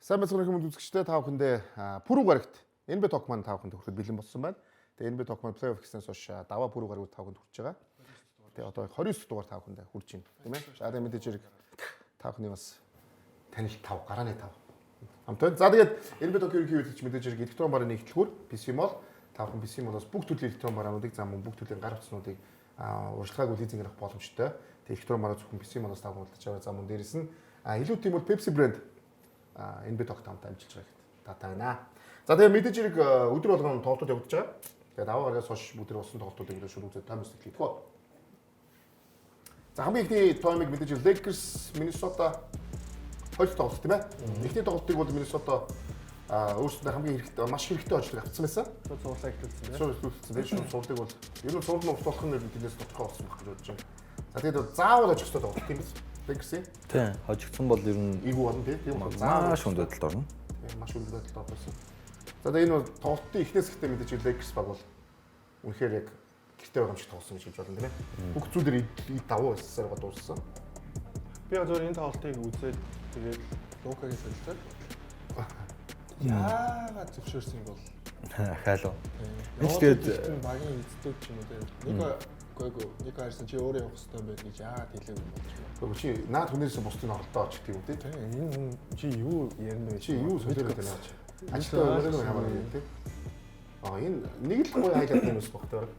Сайн мэцгэн хүмүүс үзэгчтэй та бүхэндээ пүрэв гарагт NBA Talk маань та бүхэнд хүрэхэд бэлэн болсон байна. Тэгээ NBA Talk маань плей-офф гэснээс хойш даваа пүрэв гарагт та бүхэнд хүрч байгаа. Тэгээ одоо 29 дугаар та бүхэнд хүрч байна, тийм ээ. За тэгээ мэдээж хэрэг та бүхний бас танил 5 гарааны 5. Амтай. За тэгээд NBA Talk ерөнхий үйлчлэгч мэдээж хэрэг электрон барааны нэгтлгүүр PC Mall та бүхэн PC Mall-оос бүх төрлийн электрон бараануудыг зам бүх төрлийн гар утаснуудыг урьдчилгаагүй лизинг авах боломжтой. Тэгээ электрон бараа зөвхөн PC Mall-оос та бүхэн худалдаж аваа зам мөн дээрээс нь илүү тийм бол Pepsi брэнд NBA Talk таамтай амжилж байгаа хэрэгтэй. Таатай байна. За тэгээ мэдээж хэрэг өдөр болгон тоглолтууд явагдаж байгаа. Тэгээд даваа гарагаас хойш бүгд болсон тоглолтуудыг илүү шүрүүцээд таймс хэлэх гоо. За хамгийн ихний тоймыг мэдээж хэрэг Lakers, Minnesota хоёр тоглолт тийм ээ. Эхний тоглолтыг бол Minnesota өөрсдөө хамгийн хэрэгтэй маш хэрэгтэй ажлыг авцсан байсан. Зурлаа ихлүүлсэн тийм. Ихлүүлсэн тийм шүү. Сурлыг бол ер нь сурлын урт болох нь тэрнээс тодорхой болсон байх гэж бодож байна. За тэгээд заавал ажих хэрэгтэй тоглолт юм биш. Lakers-ийн. Тийм. Хожигдсон бол ер нь эйгүү болно тийм. маш хүнд байдалд орно. Тийм маш хүнд байдалд орсон. За тэгээд энэ бол тоглолтын эхнээс ихтэй мэдээж Lakers баг бол үнэхээр яг гэртээ байгаа юм шиг тоглосон гэж хэлж болно тийм ээ. Бүх зүйлээр давуу эссээр дууссан. Би зөвхөн энэ тоглолтыг үзээд тэгээд Лукагийн солилцоод яагаад зөвшөөрсөн юм бол ахаалаа. энэ тэгээд багийн эзэдүүд ч юм уу тийм. Нэг хайрсан чи өөрөө явах хэрэгтэй байл гэж яагаад хэлээгүй юм бол чи наад хүнээс бусдын оролдоо очих тийм үү тийм. Энэ хүн чи юу ярина вэ? Чи юу солиороо таниач. Ажилтаа өөрөө хамаарна тийм. Энэ нэг л гоё хайлт юм ус багтай баг.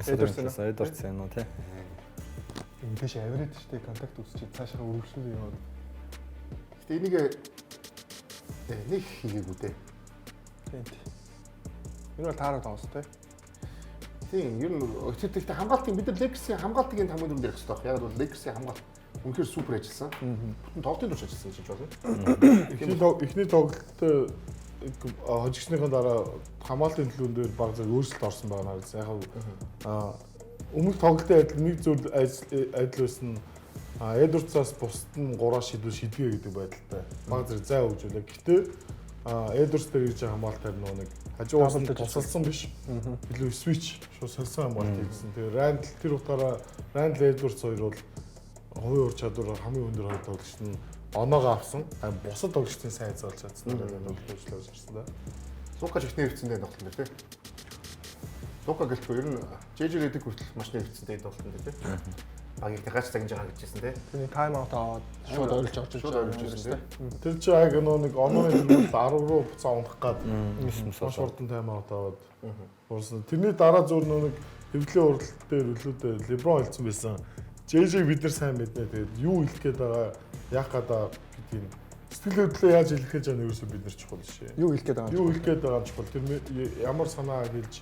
Эдэрсэн уу тий. Мэдээж авираад штэ контакт үүсчихэд цаашаа өргөжлөл яваад. Гэтэ энийг нэг хийгээгүй дээ. Тийм. Энэ бол таараа тоос тий. Тийм, ер нь өчигдөлтөд хамгаалтын бид нар Lakers-ийн хамгаалтыг энэ хамгийн дүнд ярих хэрэгтэй баг. Яг бол Lakers-ийн хамгаалт үнэхээр супер ажилласан. Бүтэн тоглолтын турш ажилласан гэж болно. Эхний тоглолтод хожигсныхаа дараа хамгаалтын төлөвөн дээр баг зэрэг өөрчлөлт орсон байгаа надад. Яг өмнөх тоглолтын адил нэг зүйл адил байсан. Эдвардсаас бусд нь 3 шийдвэр шийдгээ гэдэг байдалтай. Баг зэрэг зай өгж байлаа. Гэтэ Эдвардс дээр ирж байгаа хамгаалтаар нэг хажуугаас нь тусалсан биш. Илүү switch шууд солисон хамгаалт хийсэн. Тэгээ Randall тэр утгаараа Randall Эдвардс хоёр бол хувийн ур чадвар хамгийн өндөр хоёр тоглогч нь оноогоо авсан. Бусад тоглогчдын сайн заалж чадсан дээр нөлөөлж ирсэн да. Лука ч их нэрвцэндээ тоглолтон дээр тийм. Лука гэлтгүй ер нь JJ Redick хүртэл маш нэрвцэндээ тоглолтон дээр тийм. Багийг дахиад загнаж байгаа гэж хэлсэн тийм. Тэний тайм аут аваад шууд ойлж авч ирсэн тийм. Тэр чи яг нэг онооны төлөвлөлт 10 руу буцаа унах гад маш хурдан тайм аут аваад урсан. Тэрний дараа зур нэг хэвлэлийн уралт дээр өлөөдөө LeBron хэлсэн байсан. JJ бид нар сайн мэднэ. Тэгээд юу хэлэх гээд байгаа, яах гэдэг гэдгийг сэтгэл хөдлөлөө яаж хэлэх гэж байгаа нэрсээ бид нар чухал шээ. юу хэлэх гээд байгаа. Юу хэлэх гээд байгаа чухал. Тэр ямар санаа хэлж,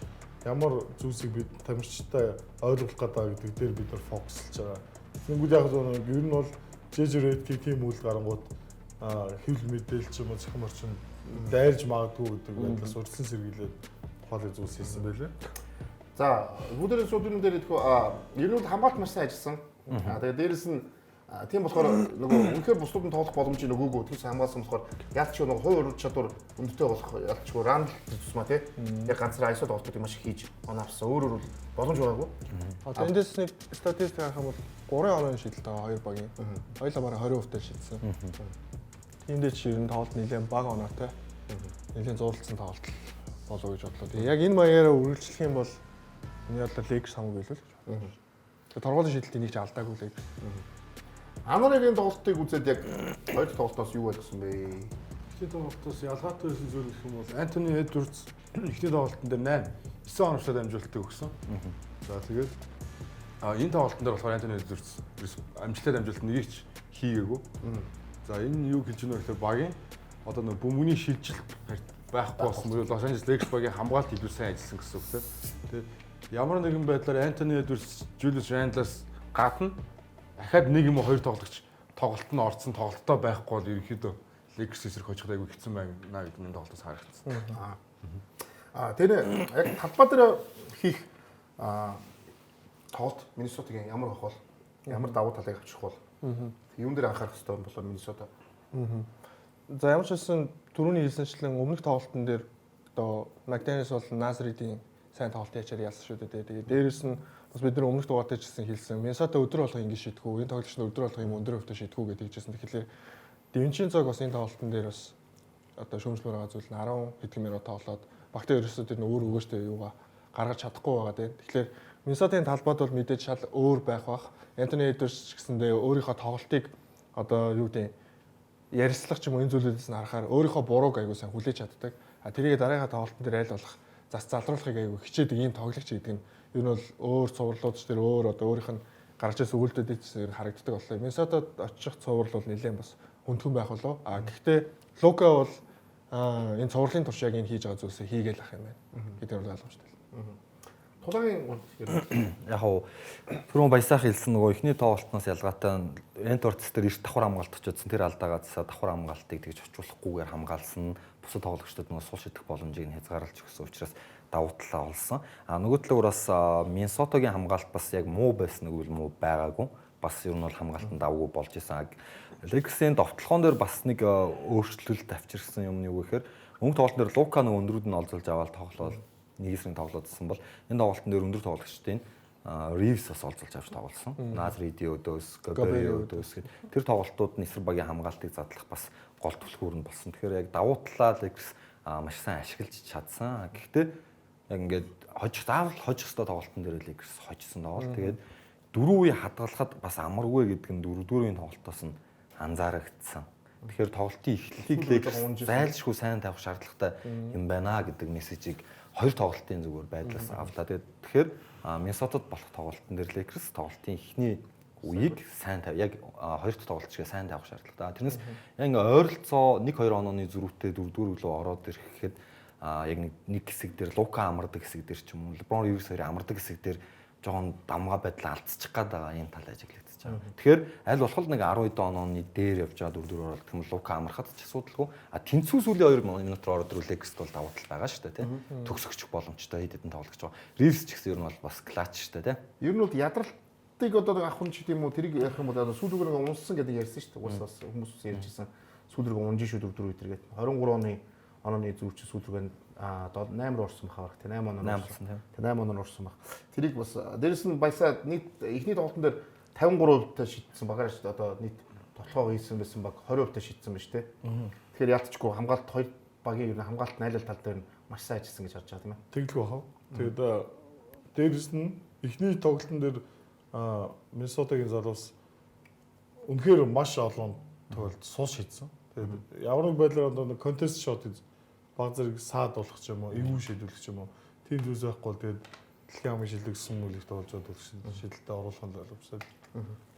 ямар зүйлсийг бид тамирчтай ойлгох гэдэг гэдэг дээр бид нар фокуслж байгаа. Тэнгүүд яг нэг ер нь бол JJ Redick тийм үйл гарангууд хэвлэл мэдээлэл ч юм уу захим орчин дайрж магадгүй гэдэг байдлаас урьдчилан сэргийлээд тухайлын зүйлс хийсэн байлээ. За, бүгдээрээ суудын дээр идэхгүй ер нь хамгаалт маш сайн ажилласан. Тэгээд дээрэс нь тийм болохоор нөгөө үнэхээр бусдад нь тоглох боломж нөгөөгүй тийш хамгаалсан болохоор ялч нөгөө хувь ур чадвар өндөртэй болох ялчгүй Randall тусмаа тий. Яг ганцаараа айсод тоглолтыг маш их хийж оноо авсан. Өөрөөр бол боломж байгаагүй. Одоо эндээс нэг статистик харах юм бол 3 онооны шийдэлт байгаа хоёр багийн. Хоёулаа бараг 20% таа шийдсэн. Тиймдээ чи ер нь тоглолт нэлээд бага оноотой. Нэлээд зурлалсан тоглолт болов гэж бодлоо. Тэгээ яг энэ маягаараа үргэлжлэх юм бол энэ ялла Lakers хамаагүй л үү. Тэгээ торгуулийн шийдэлтийг нэг ч алдаагүй Lakers. Анарагийн тоглолтыг үзээд яг хоёр тоглолтоос юу ойлгосон бэ? Эхний тоглолтоос ялгаатай байсан зүйл гэх юм бол Антони Эдвардс эхний тоглолтын дээр 9 оновчтой дамжуулалтыг өгсөн. За тэгээд энэ тоглолтын дээр болохоор Антони Эдвардс амжилттай дамжуулалт нэгийг ч хийгээгүй. За энэ юу гэж нөхөөр багийн одоо нэг бөмбөгийн шилжилт байхгүй болсон буюу Лос Анжелес Lakers багийн хамгаалт илүү сайн ажилласан гэсэн үг тийм. Тэгээд ямар нэгэн байдлаар Антони Эдвардс, Julius Randle-аас гадна дахиад нэг юм уу хоёр тоглогч тоглолт нь орцсон тоглолтоо байхгүй бол ерөнхийдөө Lakers эсрэг хожиход айгүй хэцүү байна гэдэг нь тоглолтоос харагдсан. Тэр яг талбай дээр хийх тоглолт Minnesota-гийн ямар авах бол ямар давуу талыг авчих бол юун дээр анхаарах хэрэгтэй юм болоо Minnesota. За ямар ч байсан түрүүний хэлсэнчлэн өмнөх тоглолтын дээр одоо McDaniels бол Nasrid-ийн сайн тоглолт ячаар ялсан шүү дээ. Тэгээд дээрэс нь бас бид нар өмнөх дугаартаа ч гэсэн хэлсэн. Minnesota өдөр болгоо ингэ шийдэхгүй, энэ тоглогч нь өдөр болгоо юм өндөр хөвтө шийдэхгүй гэдэг хэлжсэн. Тэгэхээр Дивинчийн цог бас энэ тоглолтын дээр бас одоо шүүмжлүүр байгаа зүйл нь 10 хэдэн минут тоглоод багтаа ерөөсөө тэр өөр өгөөжтэй юугаа гаргаж чадахгүй байгаа тийм. Тэгэхээр Миннесотагийн талбайд бол мэдээж шал өөр байх бах. Антони Эдвардс гэсэндээ өөрийнхөө тоглолтыг одоо юу гэдэг ярилцлах ч юм уу энэ зүйлүүдээс нь харахаар өөрийнхөө бурууг аягүй сайн хүлээж чаддаг. А тэрийг дараагийн тоглолтын дээр аль болох зас залруулахыг аягүй хичээдэг ийм тоглогч гэдэг нь ер нь бол өөр цувралууд ч тэр өөр одоо өөрийнх нь гарч ирсэн өгүүлбэрүүд чинь харагддаг боллоо. Миннесотад очих цуврал бол нэлээд бас хүндхэн байх болов. А гэхдээ Лука бол энэ цувралын турш яг энэ хийж байгаа зүйлсээ хийгээл ах юм байна. Гэдэг нь ойлгомжтой. Тулаагийн Яг уу түрүүн баясаах хэлсэн нөгөө ихний тоглолтноос ялгаатай Энтворц дээр эрт давхар хамгаалт очиодсан тэр алдаагаасаа давхар хамгаалтыг тэгж очиулахгүйгээр хамгаалсан. Бусад тоглогчдод нөгөө сул шидэх боломжийг нь хязгаарлаж өгсөн учраас давуу талаа олсон. А нөгөө талаар бас Миннесотагийн хамгаалт бас яг муу байсан нэг үл муу байгаагүй. Бас ер нь бол хамгаалтанд давгүй болж исэн. Лексийн довтлогоон дээр бас нэг өөрчлөлт авчирсан юм нь юу гэхээр өнгө тоглолтын дээр Лука нөгөө өндрүүд нь олзолж аваад тоглолоо нэг эсрэг тоглоодсон бол энэ тоглолтын дээр өндөр тоглогчдын Ривс бас олзолж авч тоглосон. Назриди өдөөс, Габери өдөөс тэр тоглолтууд нь эсрэг багийн хамгаалтыг задлах бас гол түлхүүр нь болсон. Тэгэхээр яг давуу талаа Лекс маш сайн ашиглаж чадсан. Гэхдээ яг ингээд заавал хожих ёстой тоглолтын дээр Лекс хожсон тоглолт. Тэгээд дөрөв үе хадгалахад бас амаргүй гэдэг нь дөрөвдүгээр тоглолтоос нь анзаарагдсан. Тэгэхээр тоглолтын эхлэлийг Лекс зайлшгүй сайн тавих шаардлагатай юм байна гэдэг мессежийг хоёр тоглолтын зүгээр байдлаас авлаа. Тэгэхээр Миннесотад болох тоглолтын дээр Лекс тоглолтын эхний үеийг сайн тавь. Яг хоёр дахь тоглолт шиг сайн тавих шаардлагатай. Тэрнээс яг ойролцоо 1-2 онооны зөрүүтэй дөрөвдүгээр рүү ороод ирэхэд яг нэг хэсэг дээр Лука амардаг хэсэг дээр ч юм уу Леброн Ривс хоёрын амардаг хэсэг дээр жоохон дамгаа байдлаа алдчих гээд байгаа юм тал ажиглагдчих жаа. Тэгэхээр аль болох нэг 12 онооны дээр явж байгаа дөрөвдүгээр оролт юм Лука амархад ч асуудалгүй. А тэнцүү сүүлийн 2 минутаар ороод ирвэл Лекс бол давуу тал байгаа шүү дээ тийм. Төгсөгч боломжтой хэд хэдэн тоглож байгаа. Ривс ч гэсэн ер нь бол бас клач шүү дээ тийм. ер нь бол ядралтыг одоо авах нь ч гэдэм үү тэрийг ярих юм бол сүүлрүүгээ унссан гэдэг ярьсан шүү дээ. Уусаас хүмүүс ярьжсэн сүүлрүүгээ унжин шүү 4 өдөр гэдэг. 23 онооны зүүрч сүүлрүүгээ 8 руу орсон бахаа. 8 оноо орсон тийм. 8 оноо орсон баг. Тэрийг бас дээрэс нь баясаа нийт эхний тоглолтын дээр 53% та шийдсэн багаар шүү дээ. Одоо нийт тоглохоо хийсэн байсан баг 20% та шийдсэн байна шүү дээ. Тэгэхээр яалтчгүй хамгаалт хоёр багийн ер нь хамгаалт найлал тал дээр нь маш сайн ажилласан гэж харж байгаа тийм ээ. Тэглэх баха. Тэгээд дээрэс нь эхний тоглолтын дээр Миннесотагийн залуус үнэхээр маш олон тоглолт суул шийдсэн. Тэгээд ямар нэг байдлаар одоо контест шот баг зэрэг саад болох ч юм уу, эвгүй шийдвэрлэх ч юм уу. Тийм зүйлс байхгүй бол тэгээд дэлхийн хамгийн шилдэгсэн мөлийг тоглож байгаа шийдэлтэд оруулах нь боломжтой.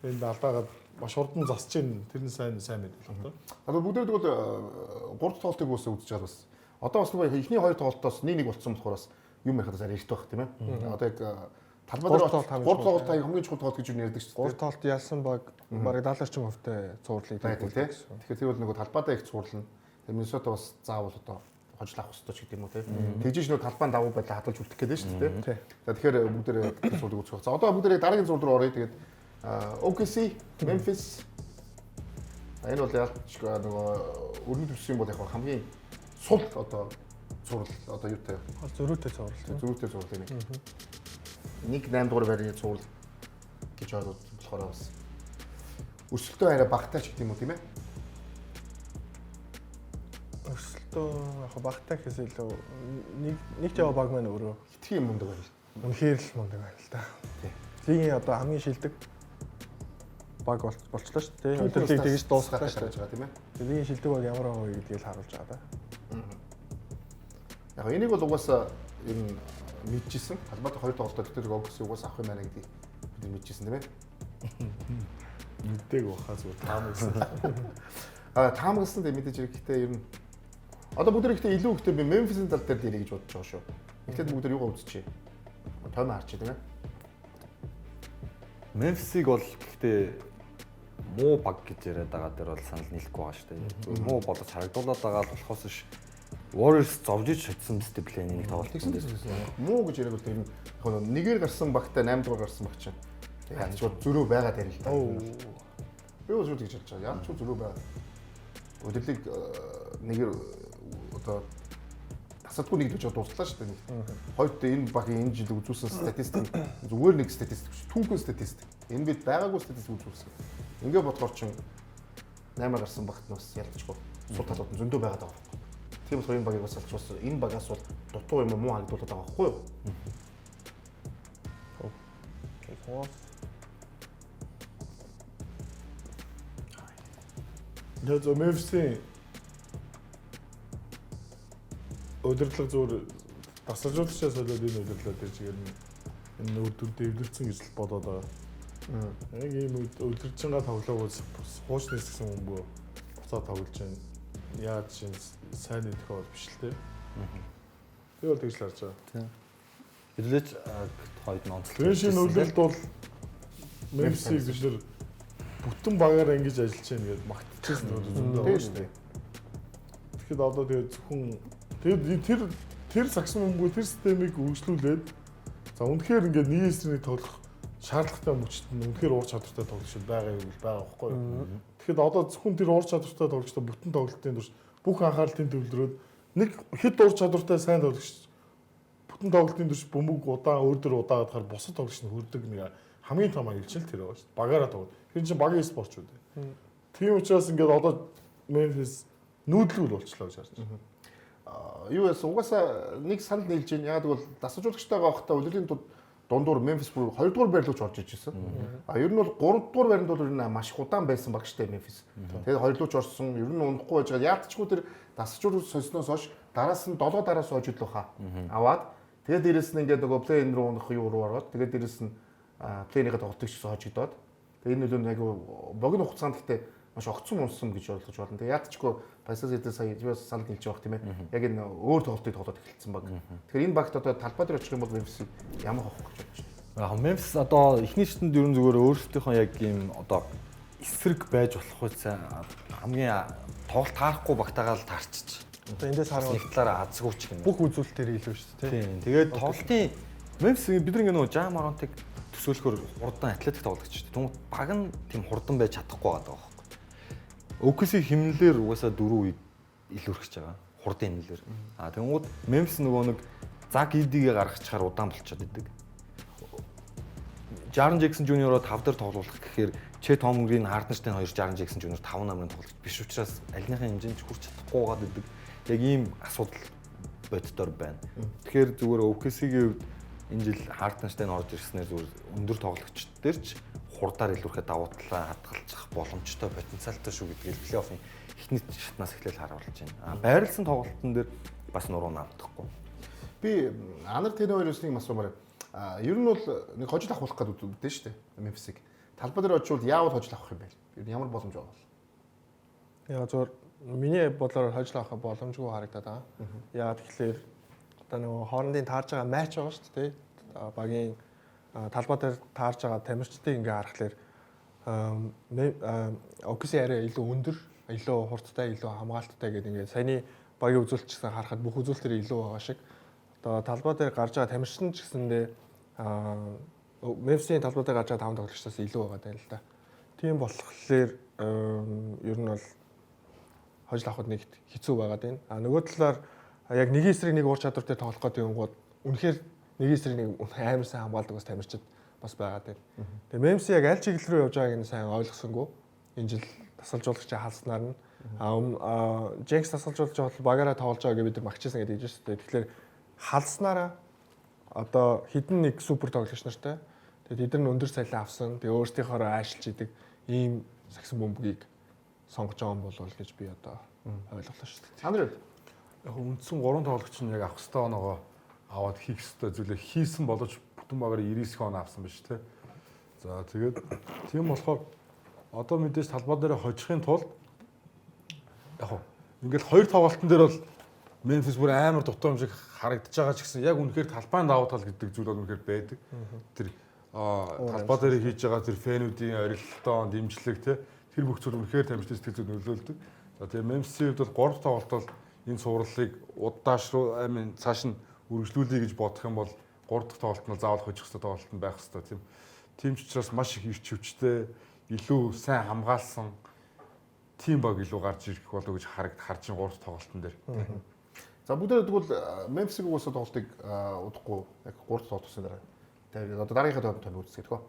Тэгээд алдаагаад маш хурдан засч ийн тэр нь сайн мэдээлэл байна. Одоо бүгдээ тэгвэл 3 тоглолтыг үсээ үзэж байгаа бас. Одоо бас нэг эхний 2 тоглолтоос 1-1 болцсон болохоор бас юм ярихад арай эрт байх тийм ээ. Одоо яг талбай дээр 3 тоглолт хамгийн чухал тоглолт гэж юу ярьдаг шүү дээ. 3 тоглолт ялсан баг бараг 70% цуурлыг байдаг тийм. Тэгэхээр тэр бол нөгөө талбайдаа их цуурлна. Тэгээд Миннесота бас заавал одоо хожлох хэвчтэй ч гэдэг юм уу тийм. Тэгжиж нөгөө талбайн давуу байдлаа хадгалж үлдэх гэдэг шүү дээ тийм. За тэгэхээр бүгдээ тэр цуурлыг үзэх. За одоо бүгдээ дараагийн цуурл руу оръё. Тэгээд OKC, Memphis энэ бол ялч нөгөө өрнө төвсөн бол яг хамгийн сул одоо цуурл одоо юутай зөрүүтэй цуврал. зөрүүтэй цуурл юм. 1-8 дугаар байрны цуурл гэж ойлгож болохоор бас өрсөлдөө арай багтаач гэдэг юм уу тийм ээ. Өрсөлдөө яг багтаа гэхээс илүү нэг жава баг маань өөрөө Хитрхи юм мундаг байл. үнэхээр л мундаг байна л да. Лигийн одоо хамгийн шилдэг баг болчлоо шүү дээ. Өдөрлөгийг тэгж дуусгах гэж байгаа тийм ээ. Лигийн шилдэг баг ямар байгаа вэ гэдгийг л харуулж байгаа да. Яг энийг бол угаасаа ер нь мэдчихсэн. Талбайд 2 тоглолтод тэр OKC угаасаа авах юм байна гэдгийг бид мэдчихсэн тийм ээ. Мэддэг баха зүгээр таамагсан. Таамагсан дээ мэдээж ихтэй ер нь одоо бүгд ихтэй илүү ихтэй би Memphis-ийн тал дээр дээрээ гэж бодож байгаа шүү. Эхлээд бүгд юугаа үзчихье. Тоймоо харчих тийм ээ. Memphis-ийг бол гэхдээ муу баг гэж яриад байгаа дээр бол санал нийлэхгүй байгаа шүү дээ. Муу болож харагдуулаад байгаа л болохоос ш Warriors зовж иж шатсан мэт плейний нэг тоглолт гэсэн. Муу гэж яриаг бол тэр нь нэгээр гарсан багтай 8 дугаар гарсан баг чинь. Яг ч зөрөө байгаа дээр л та. Би бол зүг гэж хэлж байгаа. Яг ч зөрөө байгаа. Өдөрлөг нэгээр одоо тасадгүй нэг гэж дурслаа шүү дээ. Хоёрт энэ багийн энэ жил үзүүлсэн статистик зүгээр нэг статистик шүү. Түүхэн статистик. Энэ бид байгаагүй статистик үзүүлсэн. Ингээ бодохоор чинь 8 гарсан багт нь бас ялцчихгүй. Сул талууд нь зөндөө байгаад байгаа байхгүй. Тийм болохоор энэ багийг бас алж энэ багаас бол дутуу юм муу харагдуулаад байгаа байхгүй юу? Яг зөв Memphis-ийн удирдлага зүгээр тасалжуулагчаас болоод энэ удирдлага дээр чигээр энэ өдөр дэвлэрсэн гэж л бодоод байгаа. Яг ийм удирдчингаа тоглоог хуучнаас гэсэн хүмүүс буцаад тоглож байна. Яаж чинь сайн идэх бол биш л те. Би бол тэгж л харж байгаа. Тийм. Хэдүүлээч хойд нь онцлог. Тэр шинэ үлэлд бол Memphis-ийг бид нэр бүтэн багаар ингэж ажиллаж байна гэдээ магтчихсан зөндөө байна шүү дээ. Тэгэхэд одоо тэгээд зөвхөн тэгээд тэр саксон өмгөө тэр системийг үргэлжлүүлээд за үнэхээр ингээд нэг эсрэг тоглох шаардлагатай мөчт нь үнэхээр уур чадвартай тоглогч байгаа юм бол байгаа байхгүй юу. Тэгэхэд одоо зөвхөн тэр уур чадвартай тоглогчтой бүтэн тоглолтын турш бүх анхаарлын төвлөрөөд нэг хэд уур чадвартай сайн тоглогч бүтэн тоглолтын турш бөмбөг удаан өөр дөр удаагаад хаар бусад тоглогч нь хүрдэг нэг хамгийн том аюулчил тэр байгаа шүү дээ. Багаараа тоглоод. Тэр чинь багийн спортч үү. Тийм учраас ингээд одоо Memphis нүүдлүүл болчлоо гэж харж байна. Юу яасан угаасаа нэг санал нийлж байна. Ягаад гэвэл дасгалжуулагчтайгаа авахтаа удирдлагын дундуур Memphis бүр 2 дугаар байрлууч орж иж байсан. Ер нь бол 3 дугаар байранд бол ер нь маш их удаан байсан баг штэ Memphis. Тэгээд хоёрлууч орсон. Ер нь унахгүй байж байгаа. Яалтчгүй тэр дасгалжуулагч сосноос хойш дараас нь 7 дараас хойш л баха. Аваад тэгээд дээрэс нь ингээд нөгөө плей-ин руу унах юу руу ороод тэгээд дээрэс нь плей-ийнхээ тоглолтыг хожигдоод тэгээд энэ нөлөө нь айгу богино хугацаанд гэхдээ маш огцон унсан гэж ойлгож байна. Тэгээд яалтчгүй Пасас эдээ сая юус санал нийлж байгаа тийм ээ. Яг энэ өөр тоглолтыг тоглоод эхэлсэн баг. Тэгэхээр энэ багт одоо талбай дээр очих юм бол Memphis ямар авах гэж бодож байна. Memphis одоо эхний шатнд ерөн зүгээр өөрсдийнхөө яг ийм одоо эсрэг байж болох үсэ хамгийн тоглолт таарахгүй багтаагаа л таарчих. Одоо эндээс харах нэг талаараа азгүйч гэнэ. бүх үзүүлэлтээр илүү шүү дээ. Тийм. Тэгээд тоглолтын Memphis бид нэг нөгөө Jam Moranт-ыг төсөөлөхөөр хурдан атлетик тоглогч шүү дээ. Тэгмээ баг нь тийм хурдан байж чадахгүй байгаа байхгүй. OKC химнэлээр угаасаа 4 үед илүүрхэж байгаа. Хурдын химнэлээр. Тэнгууд Memphis нөгөө нэг Zach Edey-гээ гаргачихаар удаан болчиход идэг. Jaren Jackson Jr-оо 5 дээр тоглуулах гэхээр Chet Holmgren, Hardenstein хоёр Jaren Jackson Jr 5 намрын тоглогч биш учраас альныхын хэмжээнд хүрч чадахгүй байгаад идэг. Яг ийм асуудал боддоор байна. Тэгэхээр зүгээр OKC-ийн хувьд энэ жил Hardenstein орж ирснээр зүгээр өндөр тоглогчд дээр ч хурдаар илүүрхэд давуу талаа хадгалчих боломжтой потенциалтай шүү гэдгийг плей-оффын эхний шатнаас эхлээл харуулж байна. Байрлсан тоглолтын дээр бас нуруу наавдахгүй. Би анар тэний хоёроос нэг асуумаар. Ер нь бол нэг хожил авах гэдэг үү дээ шүү дээ. Memphis-ийг. Талбай дээр очивол яавал хожил авах юм бэ? Ямар боломж байгаа бол? Яа зөв миний бодлоор хожил авах боломжгүй харагдаад байгаа. Яагаад тэгэхээр одоо нөгөө хоорондын таарж байгаа матч байгаа шүү дээ. Багийн талбай дээр таарж байгаа тамирчдыг ингээ харахаар OKC арай илүү өндөр, илүү хурдтай, илүү хамгаалттай гэдэг ингээ саяны багийн үзүүлэлтчсэн харахад бүх үзүүлэлтэр илүү байгаа шиг. Одоо талбай дээр гарч байгаа тамирчин ч гэсэндээ Memphis-ийн талбай дээр гарч байгаа 5 тоглогчдоос илүү байгаа даа л да. Тийм болохоор ер нь бол хожил авахд нэг хэцүү байгаад байна. Нөгөө талаар яг нэг эсрэг нэг уур чадвартай тоглох гэдэг юм гол үнэхээр нэг эсрэг нэг амар сайн хамгаалдаг бас тамирчид бас байгаад байна. Тэгээ Memphis яг аль чиглэл рүү явж байгааг нь сайн ойлгосонгүй. Энэ жил тасалжуулагчаа халснаар нь Jenks тасалжуулж байгаа багаараа тоглож байгааг бид нар магчсан гэдэг чинь шүү дээ. Тэгэхээр халснараа одоо хідэн нэг супер тоглогч нартай. Тэгээд эдгээр нь өндөр цалин авсан. Тэгээ өөрсдийнхөө аашилж идэг ийм саксон бөмбөгийг сонгож байгаа юм болов гэж би одоо ойлголоо шүү дээ. Андрей Яг үндсэн 3 тоглогч нь яг авах ёстой оноогоо аваад хийх ёстой зүйлээ хийсэн боловч бүтэн багаар 99 он авсан биш үү? За тэгээд тийм болохоор одоо мэдээж талбай дээр хожихын тулд яг ингээл 2 тоглолтын дээр бол Memphis бүр амар дутуу юм шиг харагдаж байгаа ч гэсэн яг үнэхээр талбайн давуу тал гэдэг зүйл бол үнэхээр байдаг. Тэр талбай дээр хийж байгаа тэр фэнүүдийн орилтоо, дэмжлэг тэр бүх зүйл үнэхээр тамирчид сэтгэл зүйн нөлөөлдөг. За тэгээ Memphis-ийн хувьд бол 3 тоглолт бол энэ сурвалжлыг удаашруу цааш нь үргэлжлүүлэе гэж бодох юм бол 3 дахь тоглолт нь заавал хожих ёстой тоглолт нь байх ёстой тийм ч учраас маш их ирч хүчтэй илүү сайн хамгаалсан тим баг илүү гарч ирэх болов гэж харж 3 дахь тоглолтын дээр. За бүгдээ тэгвэл Memphis-ийг уусаа тоглолтыг удахгүй яг 3 тоглолт тусан дараа. Тэгээд одоо дараагийнхаа тоглолт үзсгээд хөө.